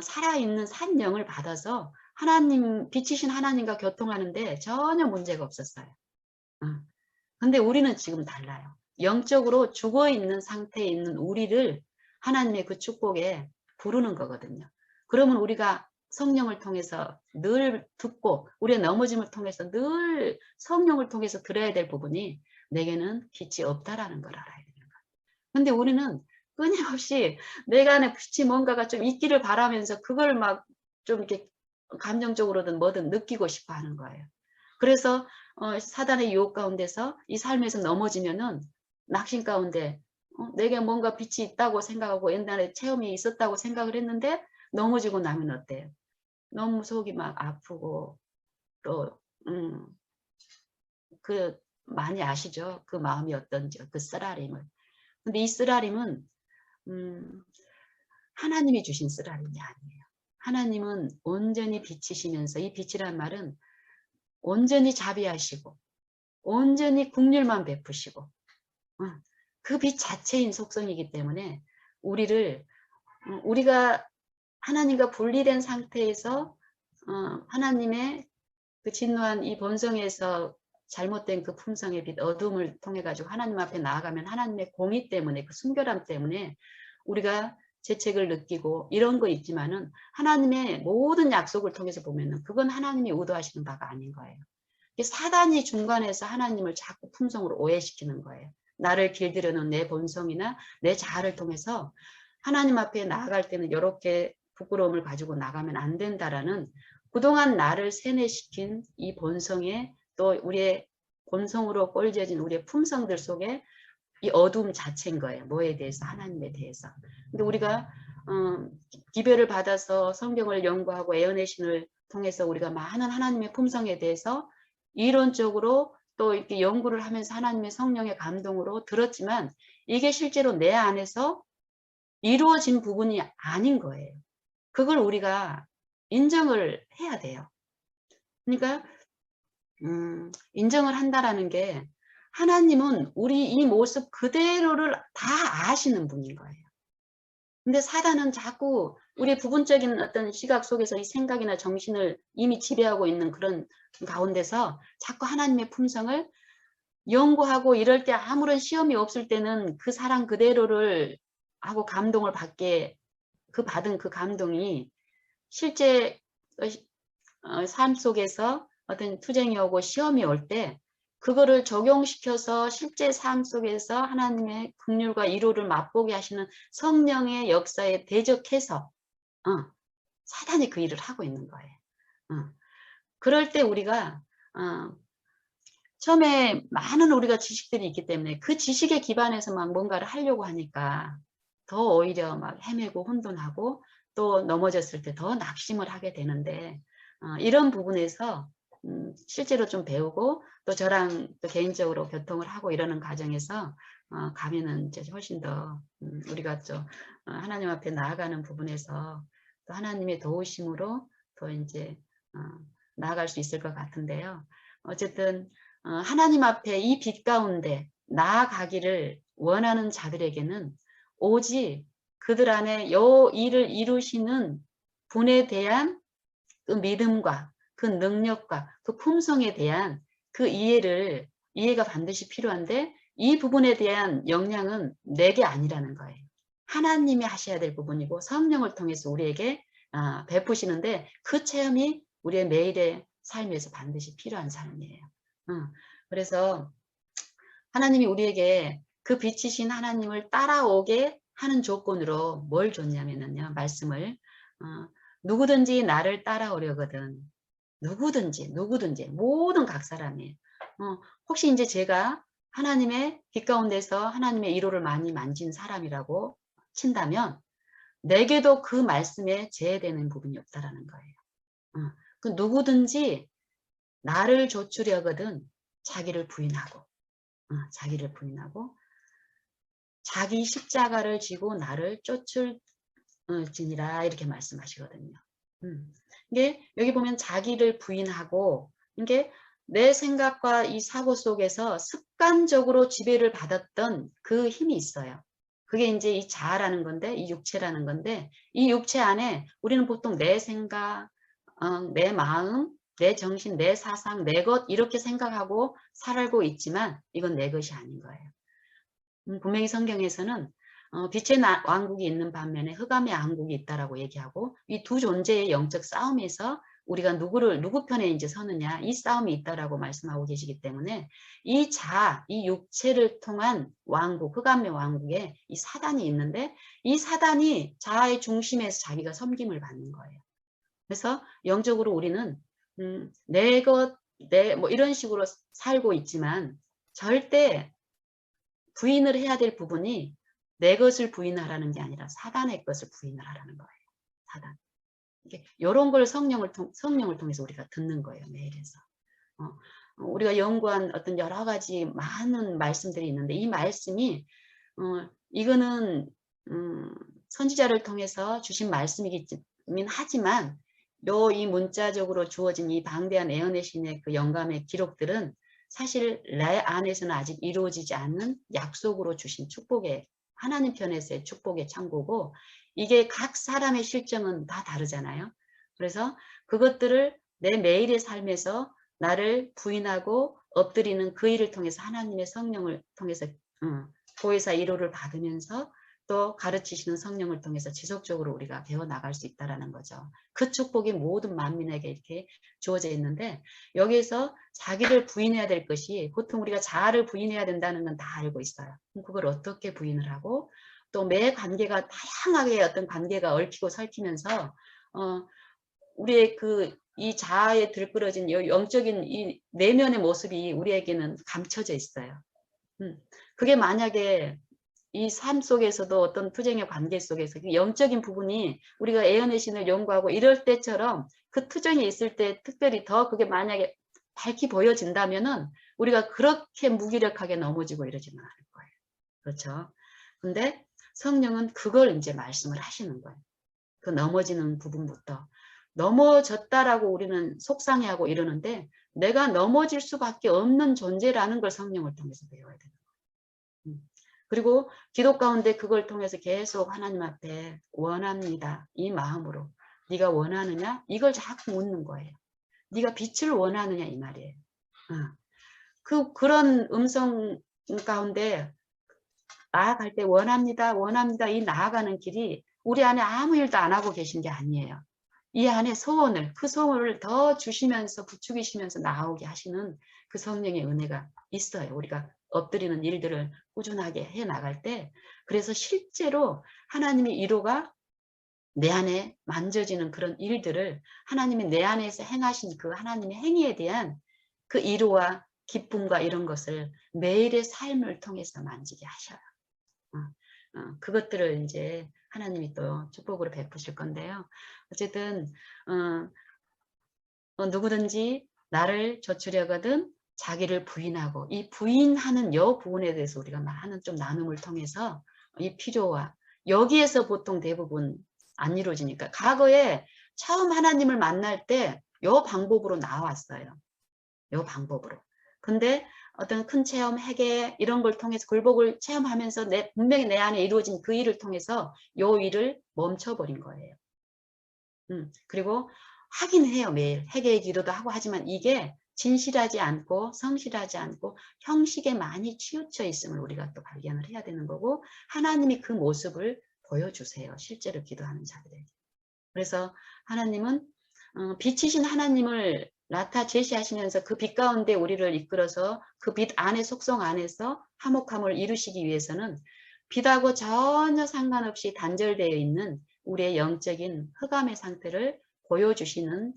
살아있는 산 영을 받아서 하나님, 빛이신 하나님과 교통하는데 전혀 문제가 없었어요. 근데 우리는 지금 달라요. 영적으로 죽어있는 상태에 있는 우리를 하나님의 그 축복에 부르는 거거든요. 그러면 우리가 성령을 통해서 늘 듣고, 우리의 넘어짐을 통해서 늘 성령을 통해서 들어야 될 부분이, 내게는 빛이 없다라는 걸 알아야 되는 거예요. 근데 우리는 끊임없이 내가 안에 빛이 뭔가가 좀 있기를 바라면서 그걸 막 좀 이렇게 감정적으로든 뭐든 느끼고 싶어 하는 거예요. 그래서 사단의 유혹 가운데서 이 삶에서 넘어지면은 낙심 가운데 내게 뭔가 빛이 있다고 생각하고 옛날에 체험이 있었다고 생각을 했는데 넘어지고 나면 어때요? 너무 속이 막 아프고, 또 그 많이 아시죠? 그 마음이 어떤지, 그 쓰라림을. 근데 이 쓰라림은 하나님이 주신 쓰라림이 아니에요. 하나님은 온전히 빛이시면서, 이 빛이란 말은 온전히 자비하시고 온전히 긍휼만 베푸시고 그 빛 자체인 속성이기 때문에 우리가 하나님과 분리된 상태에서 하나님의 그 진노한 이 본성에서 잘못된 그 품성의 빛, 어둠을 통해 가지고 하나님 앞에 나아가면 하나님의 공의 때문에, 그 순결함 때문에 우리가 죄책을 느끼고 이런 거 있지만은, 하나님의 모든 약속을 통해서 보면은 그건 하나님이 의도하시는 바가 아닌 거예요. 사단이 중간에서 하나님을 자꾸 품성으로 오해시키는 거예요. 나를 길들여 놓은 내 본성이나 내 자아를 통해서 하나님 앞에 나아갈 때는 이렇게 부끄러움을 가지고 나가면 안 된다라는, 그동안 나를 세뇌시킨 이 본성에, 또 우리의 본성으로 꼴지어진 우리의 품성들 속에 이 어둠 자체인 거예요. 뭐에 대해서? 하나님에 대해서. 근데 우리가 기별을 받아서 성경을 연구하고 애언의 신을 통해서 우리가 많은 하나님의 품성에 대해서 이론적으로 또 이렇게 연구를 하면서 하나님의 성령의 감동으로 들었지만, 이게 실제로 내 안에서 이루어진 부분이 아닌 거예요. 그걸 우리가 인정을 해야 돼요. 그러니까 인정을 한다라는 게, 하나님은 우리 이 모습 그대로를 다 아시는 분인 거예요. 근데 사단은 자꾸 우리의 부분적인 어떤 시각 속에서 이 생각이나 정신을 이미 지배하고 있는 그런 가운데서 자꾸 하나님의 품성을 연구하고, 이럴 때 아무런 시험이 없을 때는 그 사랑 그대로를 하고 감동을 받게, 받은 그 감동이 실제 삶 속에서 어떤 투쟁이 오고 시험이 올 때 그거를 적용시켜서 실제 삶 속에서 하나님의 긍휼과 위로를 맛보게 하시는 성령의 역사에 대적해서 사단이 그 일을 하고 있는 거예요. 그럴 때 우리가 처음에 많은 우리가 지식들이 있기 때문에 그 지식에 기반해서 막 뭔가를 하려고 하니까 더 오히려 막 헤매고 혼돈하고, 또 넘어졌을 때 더 낙심을 하게 되는데, 이런 부분에서 실제로 좀 배우고, 또 저랑 또 개인적으로 교통을 하고 이러는 과정에서 가면은 이제 훨씬 더 우리가 좀 하나님 앞에 나아가는 부분에서 또 하나님의 도우심으로 더 이제 나아갈 수 있을 것 같은데요. 어쨌든 하나님 앞에 이 빛 가운데 나아가기를 원하는 자들에게는 오직 그들 안에 요 일을 이루시는 분에 대한 그 믿음과 그 능력과 그 품성에 대한 그 이해가 반드시 필요한데, 이 부분에 대한 역량은 내게 아니라는 거예요. 하나님이 하셔야 될 부분이고, 성령을 통해서 우리에게 베푸시는데 그 체험이 우리의 매일의 삶에서 반드시 필요한 삶이에요. 그래서 하나님이 우리에게 그 빛이신 하나님을 따라오게 하는 조건으로 뭘 줬냐면요. 말씀을 누구든지 나를 따라오려거든. 누구든지 모든 각 사람이 혹시 이제 제가 하나님의 빛 가운데서 하나님의 이로를 많이 만진 사람이라고 친다면 내게도 그 말씀에 제해되는 부분이 없다라는 거예요. 그 누구든지 나를 좇으려거든 자기를 부인하고 자기 십자가를 지고 나를 쫓을지니라 이렇게 말씀하시거든요. 이게 여기 보면 자기를 부인하고 이게 내 생각과 이 사고 속에서 습관적으로 지배를 받았던 그 힘이 있어요. 그게 이제 이 자아라는 건데, 이 육체라는 건데, 이 육체 안에 우리는 보통 내 생각, 내 마음, 내 정신, 내 사상, 내 것 이렇게 생각하고 살고 있지만 이건 내 것이 아닌 거예요. 분명히 성경에서는 빛의 왕국이 있는 반면에 흑암의 왕국이 있다라고 얘기하고 이 두 존재의 영적 싸움에서 우리가 누구 편에 이제 서느냐 이 싸움이 있다라고 말씀하고 계시기 때문에 이 이 육체를 통한 왕국, 흑암의 왕국에 이 사단이 있는데 이 사단이 자아의 중심에서 자기가 섬김을 받는 거예요. 그래서 영적으로 우리는 내 것, 뭐 이런 식으로 살고 있지만 절대 부인을 해야 될 부분이 내 것을 부인하라는 게 아니라 사단의 것을 부인을 하라는 거예요. 사단. 이런 걸 성령을 통해서 우리가 듣는 거예요. 매일에서. 우리가 연구한 어떤 여러 가지 많은 말씀들이 있는데 이 말씀이 이거는 선지자를 통해서 주신 말씀이긴 하지만 이 문자적으로 주어진 이 방대한 에어넷 신의 그 영감의 기록들은 사실 내 안에서는 아직 이루어지지 않는 약속으로 주신 축복의 하나님 편에서의 축복의 창고고 이게 각 사람의 실정은 다 다르잖아요. 그래서 그것들을 내 매일의 삶에서 나를 부인하고 엎드리는 그 일을 통해서 하나님의 성령을 통해서 보혜사 1호를 받으면서 또 가르치시는 성령을 통해서 지속적으로 우리가 배워나갈 수 있다는 거죠. 그 축복이 모든 만민에게 이렇게 주어져 있는데 여기에서 자기를 부인해야 될 것이 보통 우리가 자아를 부인해야 된다는 건 다 알고 있어요. 그걸 어떻게 부인을 하고 또 매 관계가 다양하게 어떤 관계가 얽히고 설키면서 우리의 이 자아에 들끓어진 영적인 이 내면의 모습이 우리에게는 감춰져 있어요. 그게 만약에 이 삶 속에서도 어떤 투쟁의 관계 속에서 영적인 부분이 우리가 에어넷 신을 연구하고 이럴 때처럼 그 투쟁이 있을 때 특별히 더 그게 만약에 밝히 보여진다면은 우리가 그렇게 무기력하게 넘어지고 이러지는 않을 거예요. 그렇죠? 근데 성령은 그걸 이제 말씀을 하시는 거예요. 그 넘어지는 부분부터. 넘어졌다라고 우리는 속상해하고 이러는데 내가 넘어질 수밖에 없는 존재라는 걸 성령을 통해서 배워야 되는 거예요. 그리고 기도 가운데 그걸 통해서 계속 하나님 앞에 원합니다. 이 마음으로. 네가 원하느냐? 이걸 자꾸 묻는 거예요. 네가 빛을 원하느냐 이 말이에요. 그런 음성 가운데 나아갈 때 원합니다. 이 나아가는 길이 우리 안에 아무 일도 안 하고 계신 게 아니에요. 이 안에 그 소원을 더 주시면서 부추기시면서 나오게 하시는 그 성령의 은혜가 있어요. 우리가 엎드리는 일들을 꾸준하게 해 나갈 때 그래서 실제로 하나님의 위로가 내 안에 만져지는 그런 일들을 하나님이 내 안에서 행하신 그 하나님의 행위에 대한 그 위로와 기쁨과 이런 것을 매일의 삶을 통해서 만지게 하셔요. 그것들을 이제 하나님이 또 축복으로 베푸실 건데요. 어쨌든 누구든지 나를 좇으려거든 자기를 부인하고 이 부인하는 부분에 대해서 우리가 많은 좀 나눔을 통해서 이 필요와 여기에서 보통 대부분 안 이루어지니까 과거에 처음 하나님을 만날 때 요 방법으로 나왔어요. 요 방법으로. 근데 어떤 큰 체험, 회개 이런 걸 통해서 굴복을 체험하면서 분명히 내 안에 이루어진 그 일을 통해서 요 일을 멈춰버린 거예요. 그리고 하긴 해요. 매일 회개의 기도도 하고 하지만 이게 진실하지 않고 성실하지 않고 형식에 많이 치우쳐 있음을 우리가 또 발견을 해야 되는 거고 하나님이 그 모습을 보여주세요. 실제로 기도하는 자들에게. 그래서 하나님은 빛이신 하나님을 나타 제시하시면서 그 빛 가운데 우리를 이끌어서 그 빛 안에 속성 안에서 화목함을 이루시기 위해서는 빛하고 전혀 상관없이 단절되어 있는 우리의 영적인 흑암의 상태를 보여주시는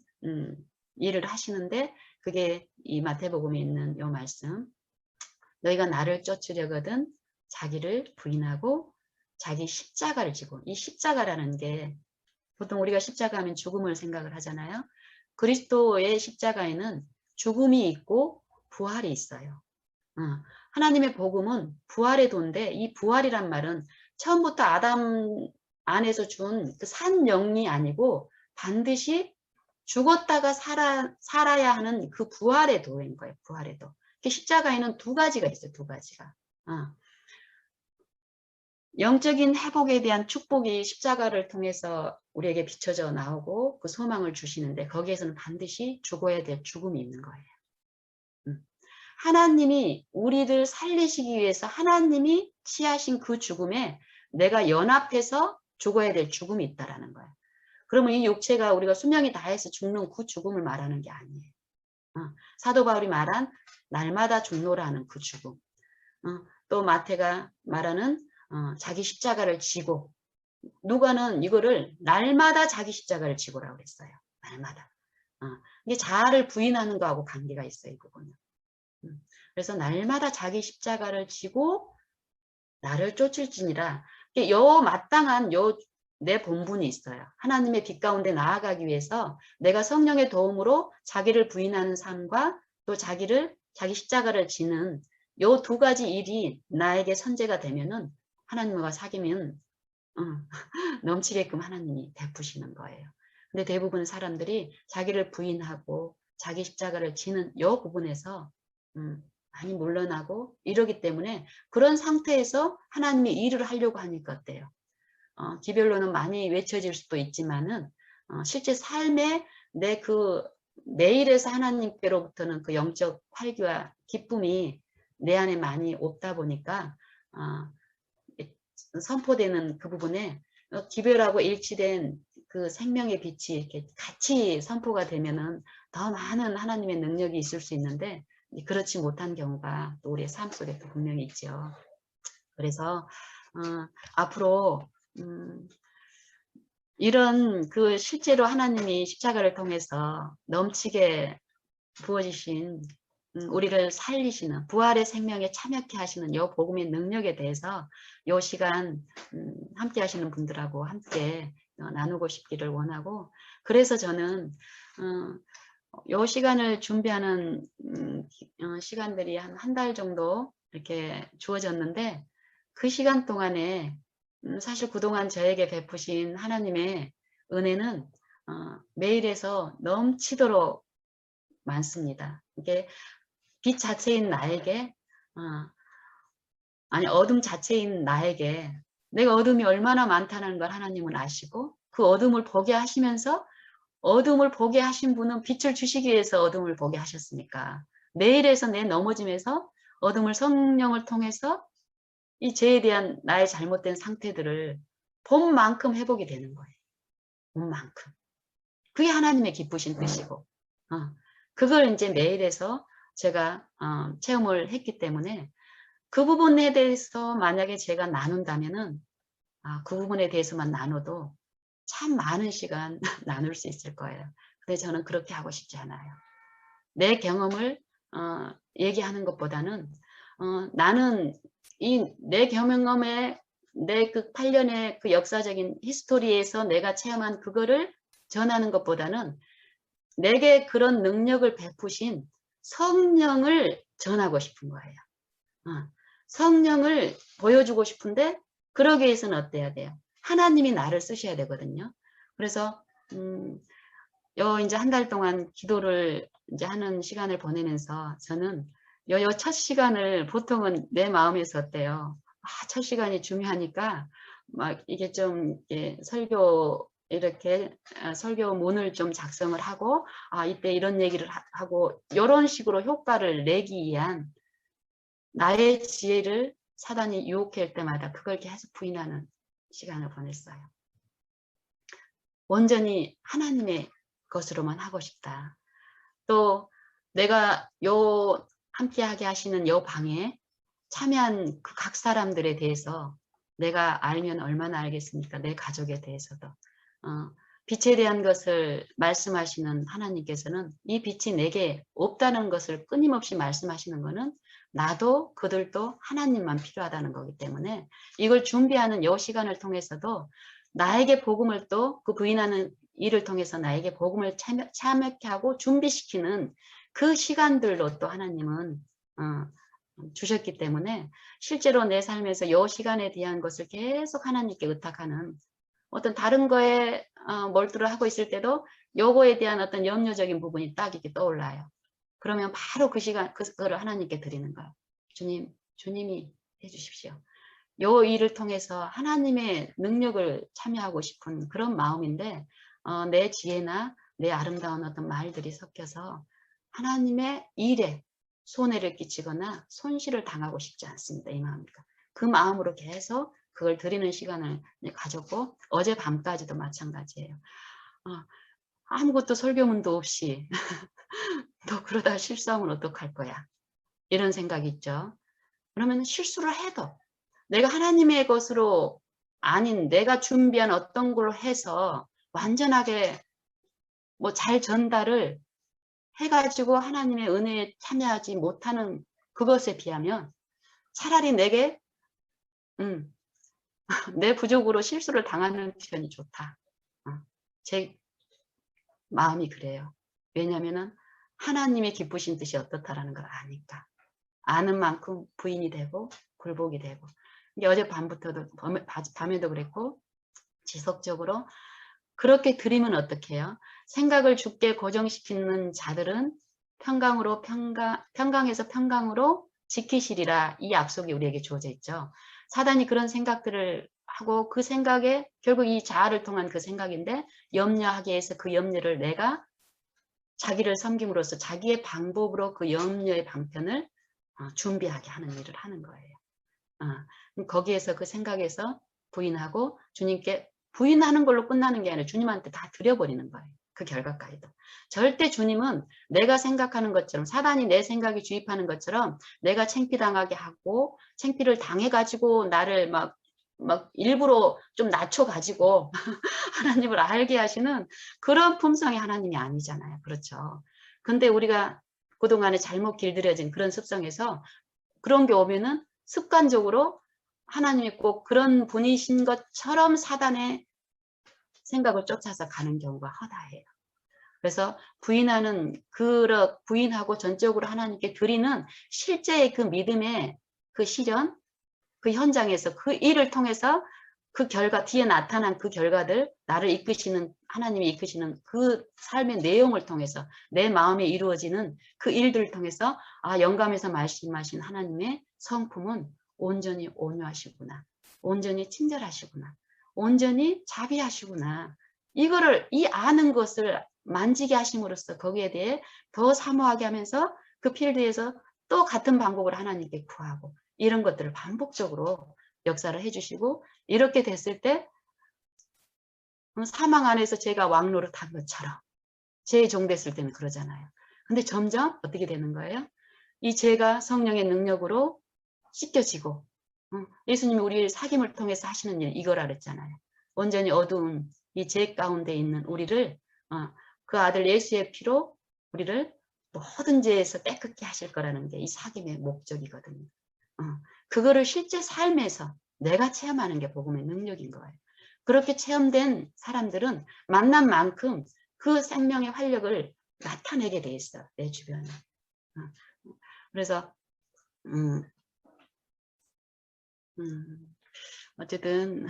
일을 하시는데 그게 이 마태복음에 있는 이 말씀. 너희가 나를 쫓으려거든 자기를 부인하고 자기 십자가를 지고, 이 십자가라는 게 보통 우리가 십자가 하면 죽음을 생각을 하잖아요. 그리스도의 십자가에는 죽음이 있고 부활이 있어요. 하나님의 복음은 부활의 도인데 이 부활이란 말은 처음부터 아담 안에서 준 그 산 영이 아니고 반드시 죽었다가 살아야 하는 그 부활의 도인 거예요. 부활의 도. 십자가에는 두 가지가 있어요. 두 가지가. 영적인 회복에 대한 축복이 십자가를 통해서 우리에게 비춰져 나오고 그 소망을 주시는데 거기에서는 반드시 죽어야 될 죽음이 있는 거예요. 하나님이 우리를 살리시기 위해서 하나님이 취하신 그 죽음에 내가 연합해서 죽어야 될 죽음이 있다라는 거예요. 그러면 이 육체가 우리가 수명이 다해서 죽는 그 죽음을 말하는 게 아니에요. 사도 바울이 말한 날마다 죽노라는 그 죽음. 또 마태가 말하는 자기 십자가를 지고, 누가는 이거를 날마다 자기 십자가를 지고라고 그랬어요. 날마다. 이게 자아를 부인하는 거하고 관계가 있어요. 이 부분은. 그래서 날마다 자기 십자가를 지고 나를 쫓을지니라. 요 마땅한 내 본분이 있어요. 하나님의 빛 가운데 나아가기 위해서 내가 성령의 도움으로 자기를 부인하는 삶과 또 자기 십자가를 지는 요 두 가지 일이 나에게 선제가 되면은 하나님과 사귀면 넘치게끔 하나님이 베푸시는 거예요. 근데 대부분 사람들이 자기를 부인하고 자기 십자가를 지는 요 부분에서 많이 물러나고 이러기 때문에 그런 상태에서 하나님이 일을 하려고 하니까 어때요? 기별로는 많이 외쳐질 수도 있지만은 실제 삶에 내 그 매일에서 하나님께로부터는 그 영적 활기와 기쁨이 내 안에 많이 없다 보니까 선포되는 그 부분에 기별하고 일치된 그 생명의 빛이 이렇게 같이 선포가 되면은 더 많은 하나님의 능력이 있을 수 있는데 그렇지 못한 경우가 또 우리의 삶 속에 또 분명히 있죠. 그래서 앞으로 이런 그 실제로 하나님이 십자가를 통해서 넘치게 부어주신 우리를 살리시는 부활의 생명에 참여케 하시는 이 복음의 능력에 대해서 이 시간 함께 하시는 분들하고 함께 나누고 싶기를 원하고, 그래서 저는 이 시간을 준비하는 시간들이 한 달 정도 이렇게 주어졌는데 그 시간 동안에 사실 그동안 저에게 베푸신 하나님의 은혜는 매일에서 넘치도록 많습니다. 이게 빛 자체인 나에게 아니 어둠 자체인 나에게 내가 어둠이 얼마나 많다는 걸 하나님은 아시고 그 어둠을 보게 하시면서 어둠을 보게 하신 분은 빛을 주시기 위해서 어둠을 보게 하셨으니까 매일에서 내 넘어짐에서 어둠을 성령을 통해서 이 죄에 대한 나의 잘못된 상태들을 봄만큼 회복이 되는 거예요. 봄만큼. 그게 하나님의 기쁘신 뜻이고 그걸 이제 매일에서 제가 체험을 했기 때문에 그 부분에 대해서 만약에 제가 나눈다면은 그 부분에 대해서만 나눠도 참 많은 시간 나눌 수 있을 거예요. 근데 저는 그렇게 하고 싶지 않아요. 내 경험을 얘기하는 것보다는 나는 내 경험에 내 그 8년의 그 역사적인 히스토리에서 내가 체험한 그거를 전하는 것보다는 내게 그런 능력을 베푸신 성령을 전하고 싶은 거예요. 성령을 보여주고 싶은데 그러기 위해서는 어때야 돼요? 하나님이 나를 쓰셔야 되거든요. 그래서 이제 한 달 동안 기도를 이제 하는 시간을 보내면서 저는 요 첫 시간을 보통은 내 마음에서 어때요? 첫 시간이 중요하니까 막 이게 좀 설교 이렇게 설교문을 좀 작성을 하고 이때 이런 얘기를 하고 이런 식으로 효과를 내기 위한 나의 지혜를 사단이 유혹할 때마다 그걸 계속 부인하는 시간을 보냈어요. 온전히 하나님의 것으로만 하고 싶다. 또 내가 함께하게 하시는 요 방에 참여한 그 각 사람들에 대해서 내가 알면 얼마나 알겠습니까? 내 가족에 대해서도. 빛에 대한 것을 말씀하시는 하나님께서는 이 빛이 내게 없다는 것을 끊임없이 말씀하시는 것은 나도 그들도 하나님만 필요하다는 거기 때문에 이걸 준비하는 요 시간을 통해서도 나에게 복음을 또 그 부인하는 일을 통해서 나에게 복음을 참여케 하고 준비시키는 그 시간들로 또 하나님은 주셨기 때문에 실제로 내 삶에서 이 시간에 대한 것을 계속 하나님께 의탁하는 어떤 다른 거에 몰두를 하고 있을 때도 요거에 대한 어떤 염려적인 부분이 딱 이렇게 떠올라요. 그러면 바로 그 시간 그거를 하나님께 드리는 거예요. 주님이 해주십시오. 요 일을 통해서 하나님의 능력을 참여하고 싶은 그런 마음인데 내 지혜나 내 아름다운 어떤 말들이 섞여서 하나님의 일에 손해를 끼치거나 손실을 당하고 싶지 않습니다. 이 마음입니다. 그 마음으로 계속 그걸 드리는 시간을 가졌고 어젯밤까지도 마찬가지예요. 아무것도 설교문도 없이 너 그러다 실수하면 어떡할 거야. 이런 생각이 있죠. 그러면 실수를 해도 내가 하나님의 것으로 아닌 내가 준비한 어떤 걸로 해서 완전하게 뭐 잘 전달을 해가지고 하나님의 은혜에 참여하지 못하는 그것에 비하면 차라리 내게 내 부족으로 실수를 당하는 편이 좋다. 제 마음이 그래요. 왜냐하면 하나님의 기쁘신 뜻이 어떻다라는 걸 아니까. 아는 만큼 부인이 되고 굴복이 되고. 어젯밤부터도 밤에도 그랬고 지속적으로 그렇게 드리면 어떡해요? 생각을 죽게 고정시키는 자들은 평강에서 평강으로 지키시리라 이 약속이 우리에게 주어져 있죠. 사단이 그런 생각들을 하고 그 생각에 결국 이 자아를 통한 그 생각인데 염려하게 해서 그 염려를 내가 자기를 섬김으로써 자기의 방법으로 그 염려의 방편을 준비하게 하는 일을 하는 거예요. 거기에서 그 생각에서 부인하고 주님께 부인하는 걸로 끝나는 게 아니라 주님한테 다 드려버리는 거예요. 그 결과까지도. 절대 주님은 내가 생각하는 것처럼 사단이 내 생각에 주입하는 것처럼 내가 창피당하게 하고 창피를 당해가지고 나를 막 일부러 좀 낮춰가지고 하나님을 알게 하시는 그런 품성의 하나님이 아니잖아요. 그렇죠. 근데 우리가 그동안에 잘못 길들여진 그런 습성에서 그런 게 오면은 습관적으로 하나님이 꼭 그런 분이신 것처럼 사단의 생각을 쫓아서 가는 경우가 허다해요. 그래서 부인하고 전적으로 하나님께 드리는 실제의 그 믿음의 그 실현, 그 현장에서 그 일을 통해서 그 결과, 뒤에 나타난 그 결과들, 나를 이끄시는, 하나님이 이끄시는 그 삶의 내용을 통해서 내 마음에 이루어지는 그 일들을 통해서 영감에서 말씀하신 하나님의 성품은 온전히 온유하시구나. 온전히 친절하시구나. 온전히 자비하시구나. 이 아는 것을 만지게 하심으로써 거기에 대해 더 사모하게 하면서 그 필드에서 또 같은 방법을 하나님께 구하고 이런 것들을 반복적으로 역사를 해주시고 이렇게 됐을 때 사망 안에서 제가 왕노릇한 것처럼 제 종 됐을 때는 그러잖아요. 근데 점점 어떻게 되는 거예요? 이 죄가 성령의 능력으로 씻겨지고 예수님이 우리를 사귐을 통해서 하시는 일 이거라 그랬잖아요. 온전히 어두운 이 죄 가운데 있는 우리를 그 아들 예수의 피로 우리를 모든 죄에서 깨끗게 하실 거라는 게 이 사귐의 목적이거든요. 그거를 실제 삶에서 내가 체험하는 게 복음의 능력인 거예요. 그렇게 체험된 사람들은 만난 만큼 그 생명의 활력을 나타내게 돼 있어, 내 주변에. 그래서 어쨌든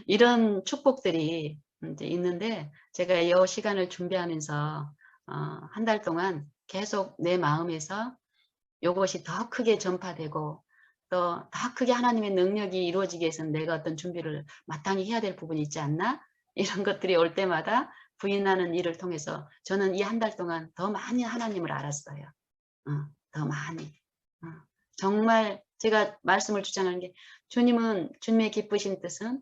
이런 축복들이 이제 있는데 제가 이 시간을 준비하면서 한 달 동안 계속 내 마음에서 이것이 더 크게 전파되고 또 더 크게 하나님의 능력이 이루어지기 위해서는 내가 어떤 준비를 마땅히 해야 될 부분이 있지 않나? 이런 것들이 올 때마다 부인하는 일을 통해서 저는 이 한 달 동안 더 많이 하나님을 알았어요. 더 많이. 정말 제가 말씀을 주장하는 게 주님의 기쁘신 뜻은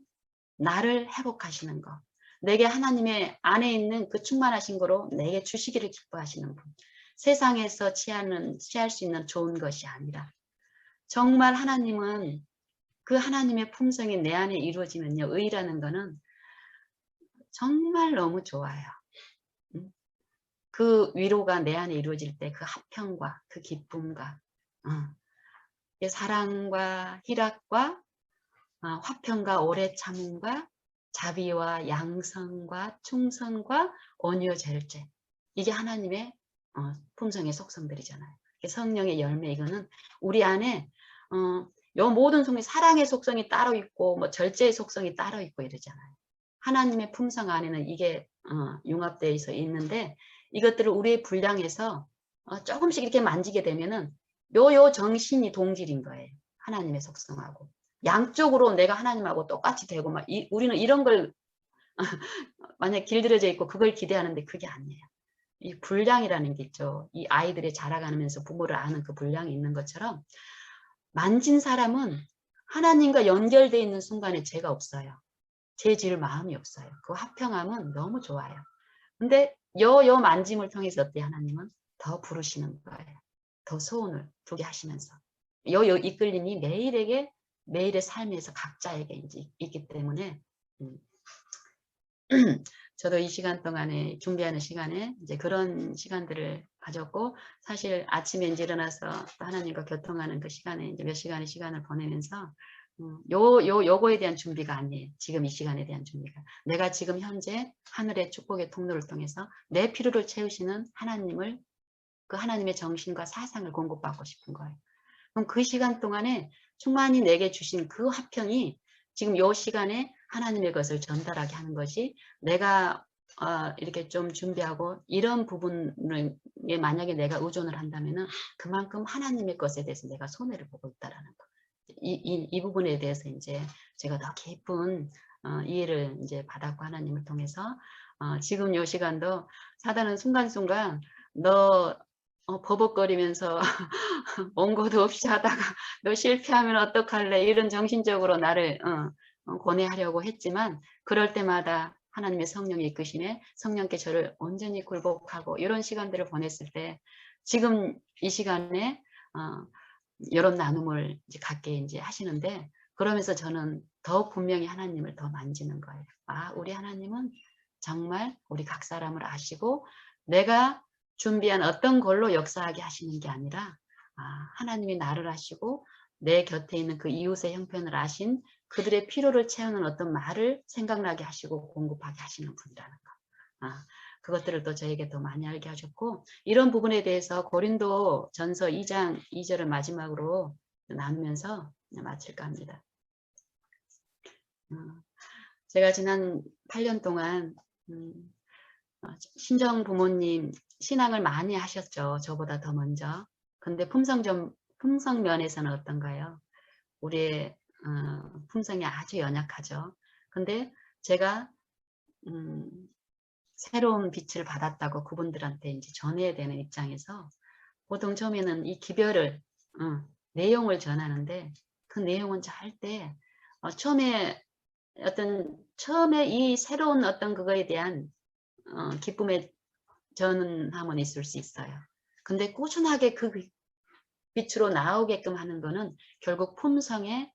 나를 회복하시는 것. 내게 하나님의 안에 있는 그 충만하신 거로 내게 주시기를 기뻐하시는 분. 세상에서 취할 수 있는 좋은 것이 아니라 정말 하나님은 그 하나님의 품성이 내 안에 이루어지면요. 의라는 거는 정말 너무 좋아요. 그 위로가 내 안에 이루어질 때 그 화평과 그 기쁨과 사랑과 희락과 화평과 오래 참음과 자비와 양성과 충성과 온유 절제, 이게 하나님의 품성의 속성들이잖아요. 성령의 열매, 이거는 우리 안에 요 모든 속성이, 사랑의 속성이 따로 있고 뭐 절제의 속성이 따로 있고 이러잖아요. 하나님의 품성 안에는 이게 융합되어 있어 있는데, 이것들을 우리의 분량에서 조금씩 이렇게 만지게 되면은 요 정신이 동질인 거예요. 하나님의 속성하고 양쪽으로 내가 하나님하고 똑같이 되고 막 우리는 이런 걸 만약에 길들여져 있고 그걸 기대하는데 그게 아니에요. 이 분량이라는 게 있죠. 이 아이들이 자라가면서 부모를 아는 그 분량이 있는 것처럼 만진 사람은 하나님과 연결되어 있는 순간에 죄가 없어요. 죄 지을 마음이 없어요. 그 화평함은 너무 좋아요. 근데 요 만짐을 통해서 어때, 하나님은 더 부르시는 거예요. 더 소원을 두게 하시면서 요 이끌림이 매일의 삶에서 각자에게 이제 있기 때문에 저도 이 시간 동안에 준비하는 시간에 이제 그런 시간들을 가졌고, 사실 아침에 이제 일어나서 또 하나님과 교통하는 그 시간에 이제 몇 시간의 시간을 보내면서 요거에 대한 준비가 아니에요. 지금 이 시간에 대한 준비가. 내가 지금 현재 하늘의 축복의 통로를 통해서 내 필요를 채우시는 하나님을, 그 하나님의 정신과 사상을 공급받고 싶은 거예요. 그럼 그 시간 동안에 충만히 내게 주신 그 화평이 지금 요 시간에 하나님의 것을 전달하게 하는 것이, 내가 이렇게 좀 준비하고 이런 부분에 만약에 내가 의존을 한다면은 그만큼 하나님의 것에 대해서 내가 손해를 보고 있다라는 거. 이 부분에 대해서 이제 제가 더 깊은 이해를 이제 받았고, 하나님을 통해서 지금 요 시간도 사단은 순간순간 너 버벅거리면서 원고도 없이 하다가 너 실패하면 어떡할래, 이런 정신적으로 나를 고뇌하려고 했지만, 그럴 때마다 하나님의 성령의 이끄심에 성령께 저를 온전히 굴복하고 이런 시간들을 보냈을 때, 지금 이 시간에 이런 나눔을 이제 갖게 이제 하시는데, 그러면서 저는 더 분명히 하나님을 더 만지는 거예요. 우리 하나님은 정말 우리 각 사람을 아시고 내가 준비한 어떤 걸로 역사하게 하시는 게 아니라 하나님이 나를 아시고 내 곁에 있는 그 이웃의 형편을 아신 그들의 필요를 채우는 어떤 말을 생각나게 하시고 공급하게 하시는 분이라는 거. 그것들을 또 저에게 더 많이 알게 하셨고, 이런 부분에 대해서 고린도 전서 2장 2절을 마지막으로 나누면서 마칠까 합니다. 제가 지난 8년 동안 친정 부모님 신앙을 많이 하셨죠. 저보다 더 먼저. 근데 품성 면에서는 어떤가요? 우리의 품성이 아주 연약하죠. 근데 제가 새로운 빛을 받았다고 그분들한테 이제 전해야 되는 입장에서, 보통 처음에는 이 기별을 내용을 전하는데, 그 내용은 절대 처음에 이 새로운 어떤 그거에 대한 기쁨의 전함은 있을 수 있어요. 근데 꾸준하게 그 빛으로 나오게끔 하는 거는 결국 품성의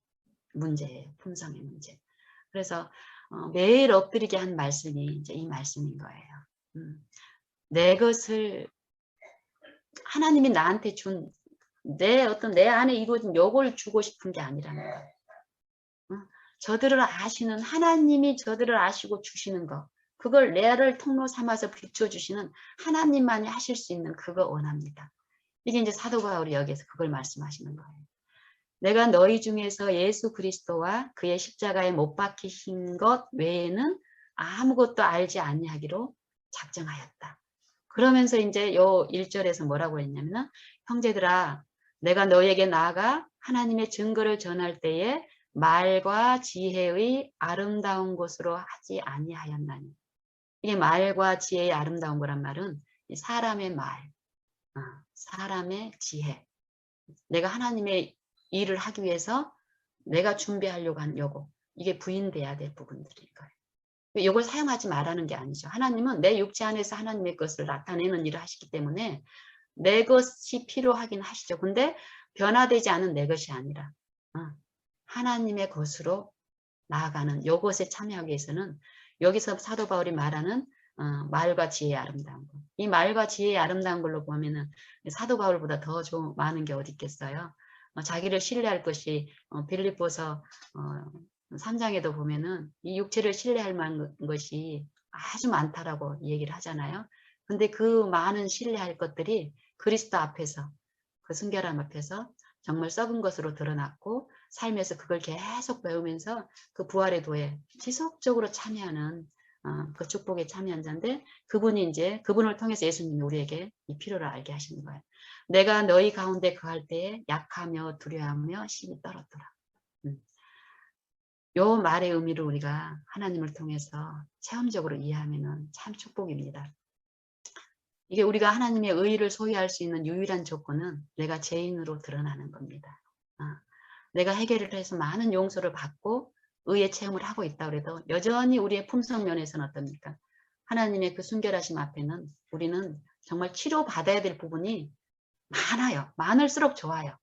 문제예요. 품성의 문제. 그래서 매일 엎드리게 한 말씀이 이제 이 말씀인 거예요. 내 것을 하나님이 나한테 준 내 안에 이루어진 요걸 주고 싶은 게 아니라는 거예요. 저들을 아시는 하나님이 저들을 아시고 주시는 거, 그걸 내를 통로 삼아서 비춰주시는 하나님만이 하실 수 있는 그거 원합니다. 이게 이제 사도 바울이 여기에서 그걸 말씀하시는 거예요. 내가 너희 중에서 예수 그리스도와 그의 십자가에 못 박히신 것 외에는 아무것도 알지 아니하기로 작정하였다. 그러면서 이제 요 1절에서 뭐라고 했냐면, 형제들아 내가 너희에게 나아가 하나님의 증거를 전할 때에 말과 지혜의 아름다운 것으로 하지 아니하였나니. 이게 말과 지혜의 아름다운 거란 말은 사람의 말, 사람의 지혜, 내가 하나님의 일을 하기 위해서 내가 준비하려고 한 요거, 이게 부인돼야 될 부분들인 거예요. 이걸 사용하지 말라는 게 아니죠. 하나님은 내 육체 안에서 하나님의 것을 나타내는 일을 하시기 때문에 내 것이 필요하긴 하시죠. 근데 변화되지 않은 내 것이 아니라 하나님의 것으로 나아가는 이것에 참여하기 위해서는 여기서 사도 바울이 말하는 말과 지혜의 아름다운 것. 이 말과 지혜의 아름다운 걸로 보면은 사도 바울보다 더 많은 게 어디 있겠어요. 자기를 신뢰할 것이 빌립보서 3장에도 보면은 이 육체를 신뢰할 만한 것이 아주 많다라고 얘기를 하잖아요. 근데 그 많은 신뢰할 것들이 그리스도 앞에서 그 순결함 앞에서 정말 썩은 것으로 드러났고 삶에서 그걸 계속 배우면서 그 부활의 도에 지속적으로 참여하는 그 축복에 참여한 자인데 그분을 통해서 예수님이 우리에게 이 필요를 알게 하시는 거예요. 내가 너희 가운데 거할 때에 약하며 두려워하며 심히 떨었더라. 요 말의 의미를 우리가 하나님을 통해서 체험적으로 이해하면 참 축복입니다. 이게 우리가 하나님의 의의를 소유할 수 있는 유일한 조건은 내가 죄인으로 드러나는 겁니다. 내가 해결을 해서 많은 용서를 받고 의의 체험을 하고 있다 그래도 여전히 우리의 품성 면에서는 어떻습니까? 하나님의 그 순결하심 앞에는 우리는 정말 치료받아야 될 부분이 많아요. 많을수록 좋아요.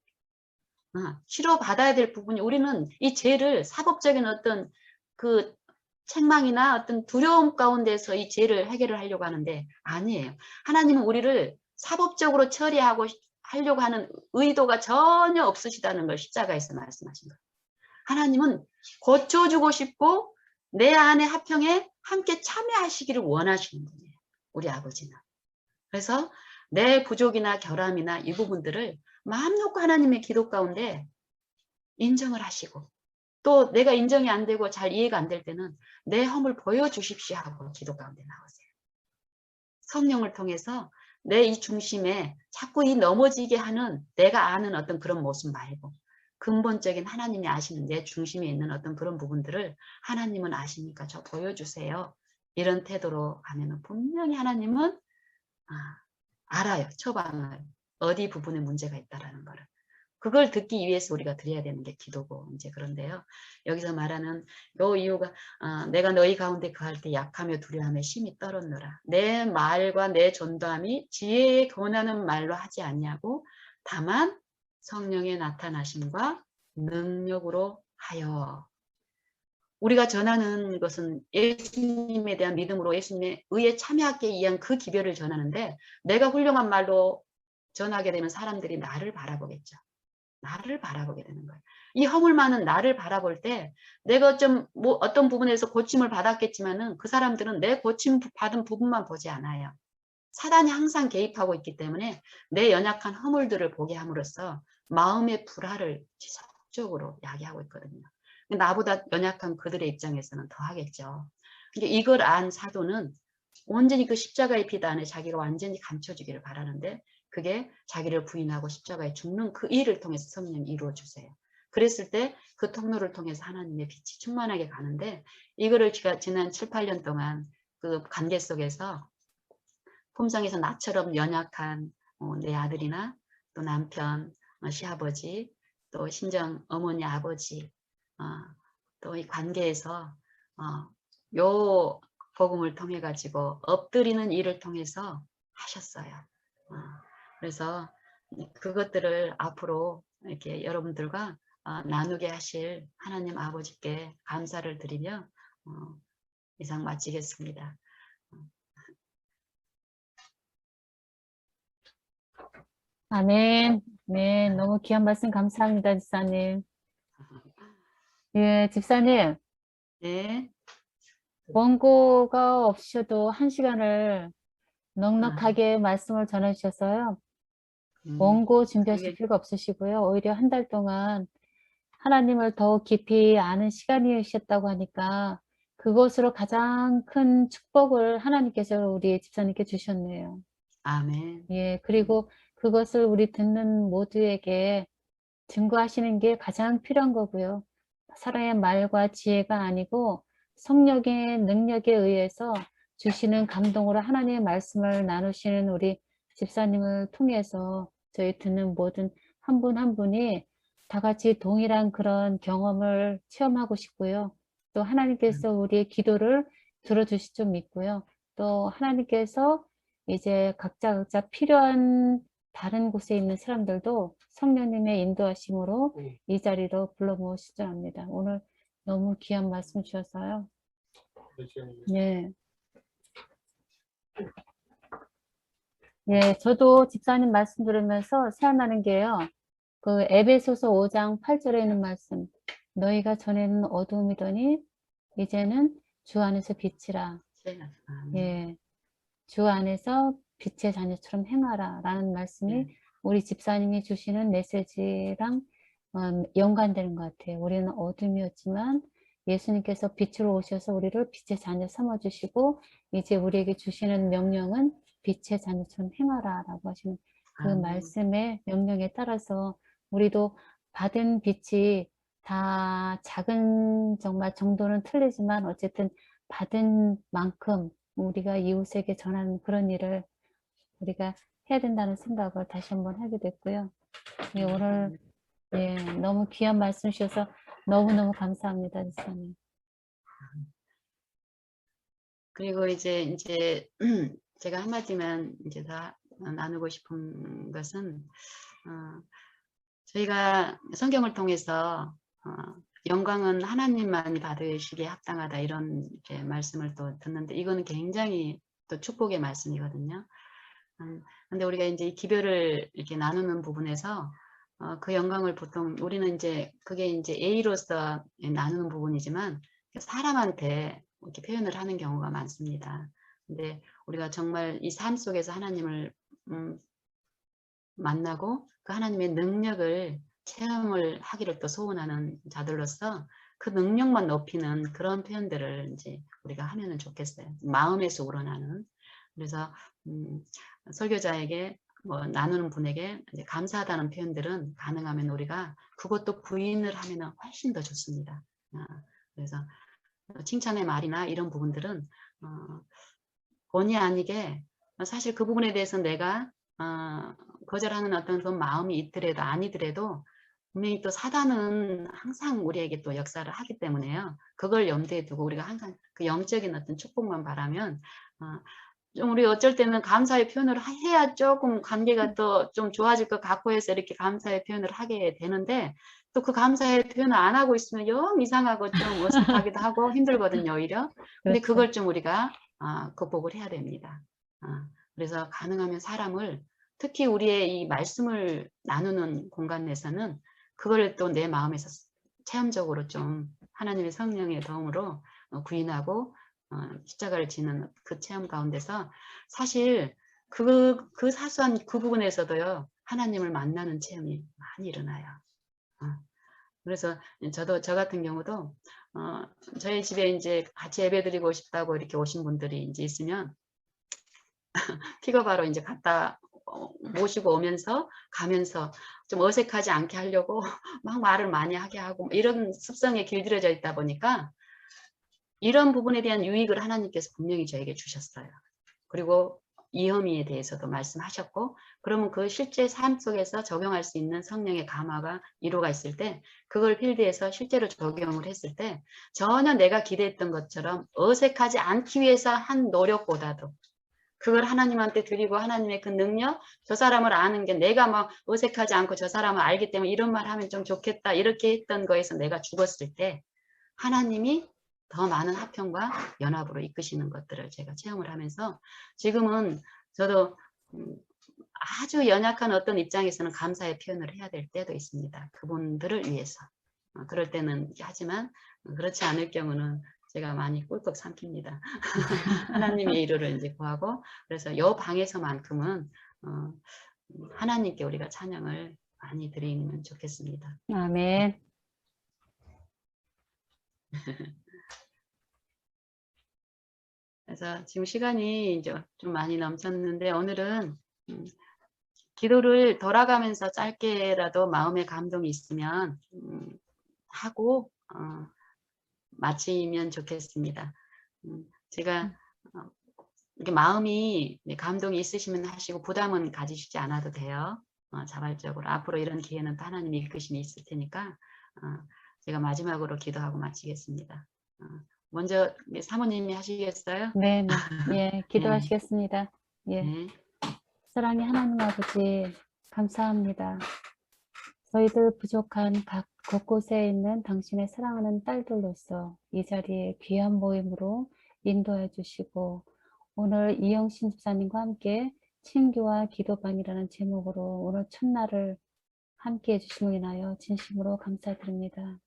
치료받아야 될 부분이 우리는 이 죄를 사법적인 어떤 그 책망이나 어떤 두려움 가운데서 이 죄를 해결을 하려고 하는데 아니에요. 하나님은 우리를 사법적으로 처리하고 하려고 하는 의도가 전혀 없으시다는 걸 십자가에서 말씀하신 거예요. 하나님은 고쳐주고 싶고 내 안의 화평에 함께 참여하시기를 원하시는 분이에요. 우리 아버지는. 그래서 내 부족이나 결함이나 이 부분들을 마음 놓고 하나님의 기도 가운데 인정을 하시고 또 내가 인정이 안 되고 잘 이해가 안 될 때는 내 허물 보여주십시오 하고 기도 가운데 나오세요. 성령을 통해서 내 이 중심에 자꾸 이 넘어지게 하는 내가 아는 어떤 그런 모습 말고 근본적인 하나님이 아시는 내 중심에 있는 어떤 그런 부분들을 하나님은 아시니까 저 보여주세요. 이런 태도로 가면 분명히 하나님은 알아요. 처방을. 어디 부분에 문제가 있다라는 거를. 그걸 듣기 위해서 우리가 드려야 되는 게 기도고 이제 그런데요. 여기서 말하는 요 이유가 내가 너희 가운데 거할 때 약하며 두려워하며 심히 떨었노라. 내 말과 내 전도함이 지혜에 권하는 말로 하지 않냐고 다만 성령의 나타나심과 능력으로 하여. 우리가 전하는 것은 예수님에 대한 믿음으로 예수님의 의에 참여하기 위한 그 기별을 전하는데 내가 훌륭한 말로 전하게 되면 사람들이 나를 바라보겠죠. 나를 바라보게 되는 거예요. 이 허물 많은 나를 바라볼 때 내가 좀 어떤 부분에서 고침을 받았겠지만은 그 사람들은 내 고침 받은 부분만 보지 않아요. 사단이 항상 개입하고 있기 때문에 내 연약한 허물들을 보게 함으로써 마음의 불화를 지속적으로 야기하고 있거든요. 나보다 연약한 그들의 입장에서는 더 하겠죠. 이걸 안 사도는 온전히 그 십자가의 피다 안에 자기가 완전히 감춰지기를 바라는데 그게 자기를 부인하고 십자가에 죽는 그 일을 통해서 성령이 이루어 주세요. 그랬을 때 그 통로를 통해서 하나님의 빛이 충만하게 가는데 이거를 제가 지난 7, 8년 동안 그 관계 속에서 품성에서 나처럼 연약한 내 아들이나 또 남편, 시아버지, 또 친정 어머니, 아버지 또 이 관계에서 요 복음을 통해 가지고 엎드리는 일을 통해서 하셨어요. 그래서 그것들을 앞으로 이렇게 여러분들과 나누게 하실 하나님 아버지께 감사를 드리며 이상 마치겠습니다. 아멘. 네, 너무 귀한 말씀 감사합니다, 집사님. 예, 집사님. 네. 원고가 없이도 1시간을 넉넉하게 말씀을 전해주셔서요. 원고 준비하실 필요가 없으시고요. 오히려 1달 동안 하나님을 더 깊이 아는 시간이셨다고 하니까 그것으로 가장 큰 축복을 하나님께서 우리 집사님께 주셨네요. 아멘. 예, 그리고 그것을 우리 듣는 모두에게 증거하시는 게 가장 필요한 거고요. 사람의 말과 지혜가 아니고 성령의 능력에 의해서 주시는 감동으로 하나님의 말씀을 나누시는 우리 집사님을 통해서 저희 듣는 모든 한 분 한 분이 다 같이 동일한 그런 경험을 체험하고 싶고요. 또 하나님께서 우리의 기도를 들어주실 줄 믿고요. 또 하나님께서 이제 각자 필요한 다른 곳에 있는 사람들도 성령님의 인도하심으로 이 자리로 불러 모으실 줄 압니다. 오늘 너무 귀한 말씀 주셔서요. 네. 예, 저도 집사님 말씀 들으면서 생각나는 게요. 그 에베소서 5장 8절에 있는 말씀. 너희가 전에는 어두움이더니 이제는 주 안에서 빛이라. 예. 주 안에서 빛의 자녀처럼 행하라 라는 말씀이 우리 집사님이 주시는 메시지랑 연관되는 것 같아요. 우리는 어둠이었지만 예수님께서 빛으로 오셔서 우리를 빛의 자녀 삼아주시고 이제 우리에게 주시는 명령은 빛의 자녀처럼 행하라 라고 하시는 그 말씀의 명령에 따라서 우리도 받은 빛이 다 작은 정말 정도는 틀리지만 어쨌든 받은 만큼 우리가 이웃에게 전하는 그런 일을 우리가 해야 된다는 생각을 다시 한번 하게 됐고요. 예, 오늘 예, 너무 귀한 말씀 주셔서 너무너무 감사합니다, 지사님. 그리고 이제 제가 한마디만 이제 다 나누고 싶은 것은 저희가 성경을 통해서 영광은 하나님만 받으시기에 합당하다 이런 이제 말씀을 또 듣는데 이거는 굉장히 또 축복의 말씀이거든요. 근데 우리가 이제 이 기별을 이렇게 나누는 부분에서 그 영광을 보통 우리는 이제 그게 이제 A로서 나누는 부분이지만 사람한테 이렇게 표현을 하는 경우가 많습니다. 근데 우리가 정말 이 삶 속에서 하나님을 만나고 그 하나님의 능력을 체험을 하기를 또 소원하는 자들로서 그 능력만 높이는 그런 표현들을 이제 우리가 하면은 좋겠어요. 마음에서 우러나는. 그래서 설교자에게 뭐 나누는 분에게 이제 감사하다는 표현들은 가능하면 우리가 그것도 부인을 하면은 훨씬 더 좋습니다. 그래서 칭찬의 말이나 이런 부분들은 본의 아니게 사실 그 부분에 대해서 내가 거절하는 어떤 그 마음이 있더라도 아니더라도 분명히 또 사단은 항상 우리에게 또 역사를 하기 때문에요. 그걸 염두에 두고 우리가 항상 그 영적인 어떤 축복만 바라면 좀 우리 어쩔 때는 감사의 표현을 해야 조금 관계가 또 좀 좋아질 것 같고 해서 이렇게 감사의 표현을 하게 되는데 또 그 감사의 표현을 안 하고 있으면 영 이상하고 좀 어색하기도 하고 힘들거든요, 오히려. 근데 그렇죠. 그걸 좀 우리가 극복을 해야 됩니다. 그래서 가능하면 사람을 특히 우리의 이 말씀을 나누는 공간에서는 그걸 또 내 마음에서 체험적으로 좀 하나님의 성령의 도움으로 구인하고 십자가를 지는 그 체험 가운데서 사실 그 사소한 그 부분에서도요 하나님을 만나는 체험이 많이 일어나요. 그래서 저 같은 경우도 저희 집에 이제 같이 예배드리고 싶다고 이렇게 오신 분들이 이제 있으면 픽업하러 이제 갔다 모시고 오면서 가면서 좀 어색하지 않게 하려고 막 말을 많이 하게 하고 이런 습성에 길들여져 있다 보니까 이런 부분에 대한 유익을 하나님께서 분명히 저에게 주셨어요. 그리고 이혐의에 대해서도 말씀하셨고 그러면 그 실제 삶 속에서 적용할 수 있는 성령의 감화가 이루어가 있을 때 그걸 필드에서 실제로 적용을 했을 때 전혀 내가 기대했던 것처럼 어색하지 않기 위해서 한 노력보다도 그걸 하나님한테 드리고 하나님의 그 능력 저 사람을 아는 게 내가 막 어색하지 않고 저 사람을 알기 때문에 이런 말 하면 좀 좋겠다 이렇게 했던 거에서 내가 죽었을 때 하나님이 더 많은 화평과 연합으로 이끄시는 것들을 제가 체험을 하면서 지금은 저도 아주 연약한 어떤 입장에서는 감사의 표현을 해야 될 때도 있습니다. 그분들을 위해서. 그럴 때는 하지만 그렇지 않을 경우는 제가 많이 꿀꺽 삼킵니다. 하나님의 이루를 이제 구하고 그래서 이 방에서만큼은 하나님께 우리가 찬양을 많이 드리면 좋겠습니다. 아멘. 그래서 지금 시간이 이제 좀 많이 넘쳤는데 오늘은 기도를 돌아가면서 짧게라도 마음의 감동이 있으면 하고 마치면 좋겠습니다. 제가 이렇게 마음이 감동이 있으시면 하시고 부담은 가지시지 않아도 돼요. 자발적으로 앞으로 이런 기회는 또 하나님의 이끄심이 있을 테니까 제가 마지막으로 기도하고 마치겠습니다. 먼저 사모님이 하시겠어요? 네, 네. 예, 네, 기도하시겠습니다. 예, 네, 사랑의 하나님 아버지, 감사합니다. 저희들 부족한 각 곳곳에 있는 당신의 사랑하는 딸들로서 이 자리에 귀한 모임으로 인도해 주시고, 오늘 이영신 집사님과 함께 친교와 기도방이라는 제목으로 오늘 첫날을 함께 해주심을 인하여 진심으로 감사드립니다.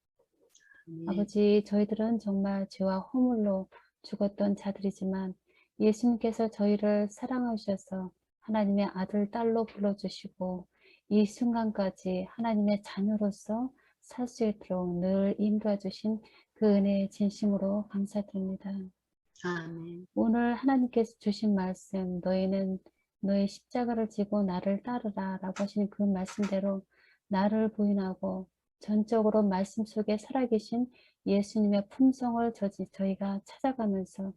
네, 아버지, 저희들은 정말 죄와 허물로 죽었던 자들이지만 예수님께서 저희를 사랑하셔서 하나님의 아들, 딸로 불러주시고 이 순간까지 하나님의 자녀로서 살 수 있도록 늘 인도해 주신 그 은혜에 진심으로 감사드립니다. 아멘. 오늘 하나님께서 주신 말씀, 너희는 너의 십자가를 지고 나를 따르라 라고 하시는 그 말씀대로 나를 부인하고 전적으로 말씀 속에 살아계신 예수님의 품성을 저희가 찾아가면서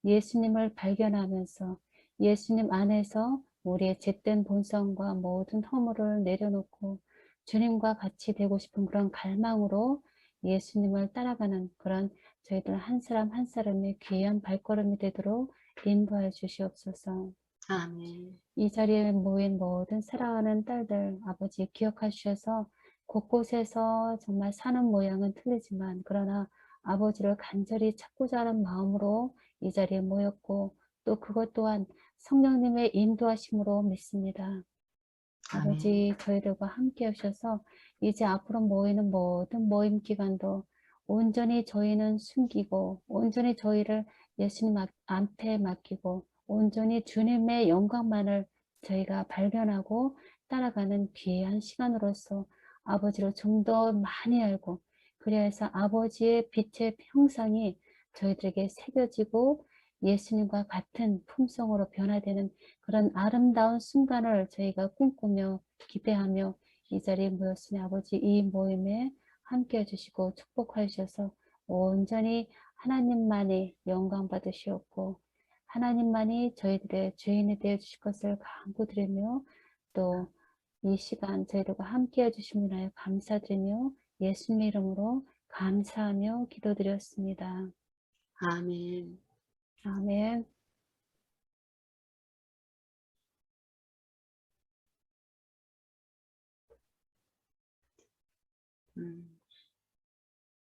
예수님을 발견하면서 예수님 안에서 우리의 잿된 본성과 모든 허물을 내려놓고 주님과 같이 되고 싶은 그런 갈망으로 예수님을 따라가는 그런 저희들 한 사람 한 사람의 귀한 발걸음이 되도록 인도하여 주시옵소서. 아멘. 이 자리에 모인 모든 사랑하는 딸들 아버지 기억하셔서 곳곳에서 정말 사는 모양은 틀리지만 그러나 아버지를 간절히 찾고자 하는 마음으로 이 자리에 모였고 또 그것 또한 성령님의 인도하심으로 믿습니다. 아멘. 아버지 저희들과 함께 하셔서 이제 앞으로 모이는 모든 모임 기간도 온전히 저희는 숨기고 온전히 저희를 예수님 앞에 맡기고 온전히 주님의 영광만을 저희가 발견하고 따라가는 귀한 시간으로서 아버지를 좀 더 많이 알고 그래서 아버지의 빛의 형상이 저희들에게 새겨지고 예수님과 같은 품성으로 변화되는 그런 아름다운 순간을 저희가 꿈꾸며 기대하며 이 자리에 모였으니 아버지 이 모임에 함께 해주시고 축복하여 주셔서 온전히 하나님만이 영광 받으시옵고 하나님만이 저희들의 죄인이 되어 주실 것을 간구드리며 또 이 시간 저희들과 함께 해주심을 위하여 감사드리며 예수님의 이름으로 감사하며 기도드렸습니다. 아멘. 아멘.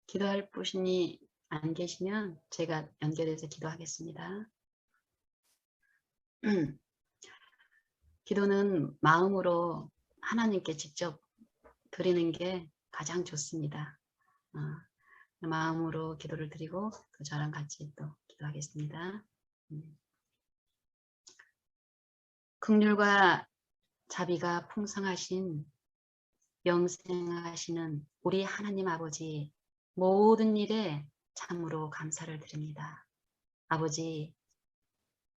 기도할 분이 안 계시면 제가 연결해서 기도하겠습니다. 기도는 마음으로 하나님께 직접 드리는 게 가장 좋습니다. 마음으로 기도를 드리고 또 저랑 같이 또 기도하겠습니다. 긍휼과 자비가 풍성하신 영생하시는 우리 하나님 아버지 모든 일에 참으로 감사를 드립니다.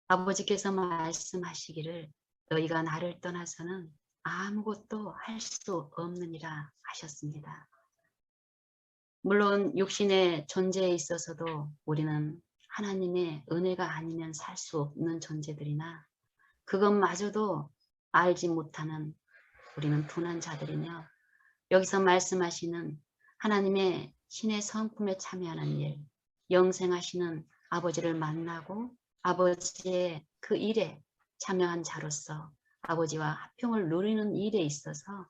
아버지께서 말씀하시기를 너희가 나를 떠나서는 아무것도 할 수 없느니라 하셨습니다. 물론 육신의 존재에 있어서도 우리는 하나님의 은혜가 아니면 살 수 없는 존재들이나 그것마저도 알지 못하는 우리는 둔한 자들이며 여기서 말씀하시는 하나님의 신의 성품에 참여하는 일, 영생하시는 아버지를 만나고 아버지의 그 일에 참여한 자로서 아버지와 합평을 누리는 일에 있어서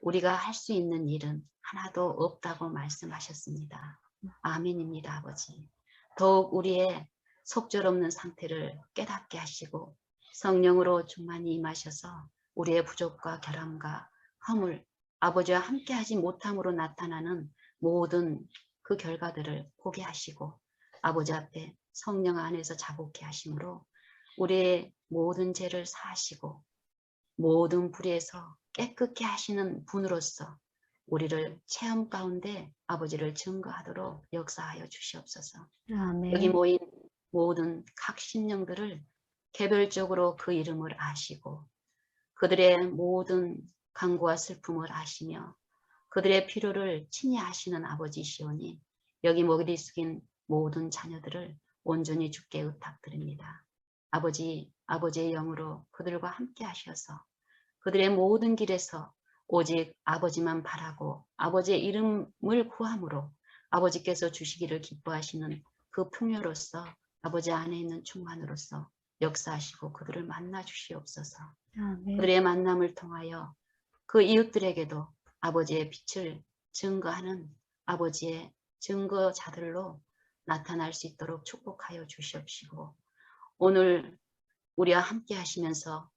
우리가 할 수 있는 일은 하나도 없다고 말씀하셨습니다. 아멘입니다, 아버지. 더욱 우리의 속절없는 상태를 깨닫게 하시고 성령으로 충만히 임하셔서 우리의 부족과 결함과 허물, 아버지와 함께하지 못함으로 나타나는 모든 그 결과들을 보게 하시고 아버지 앞에 성령 안에서 자복케 하심으로 우리의 모든 죄를 사하시고 모든 불의에서 깨끗게 하시는 분으로서 우리를 체험 가운데 아버지를 증거하도록 역사하여 주시옵소서. 여기 아멘. 모인 모든 각 신령들을 개별적으로 그 이름을 아시고 그들의 모든 간구와 슬픔을 아시며 그들의 필요를 친히 아시는 아버지시오니 여기 머리 숙인 모든 자녀들을 온전히 주께 의탁드립니다. 아버지의 영으로 그들과 함께 하셔서 그들의 모든 길에서 오직 아버지만 바라고 아버지의 이름을 구함으로 아버지께서 주시기를 기뻐하시는 그 풍요로서 아버지 안에 있는 충만으로서 역사하시고 그들을 만나 주시옵소서. 아멘. 그들의 만남을 통하여 그 이웃들에게도 아버지의 빛을 증거하는 아버지의 증거자들로 나타날 수 있도록 축복하여 주시옵시고, 오늘 우리와 함께 하시면서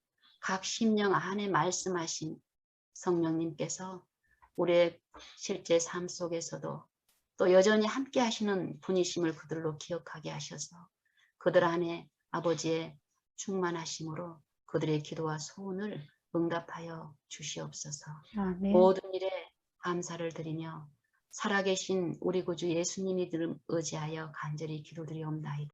각 심령 안에 말씀하신 성령님께서 우리의 실제 삶 속에서도 또 여전히 함께 하시는 분이심을 그들로 기억하게 하셔서 그들 안에 아버지의 충만하심으로 그들의 기도와 소원을 응답하여 주시옵소서. 아멘. 모든 일에 감사를 드리며 살아계신 우리 구주 예수님이 의지하여 간절히 기도드리옵나이다.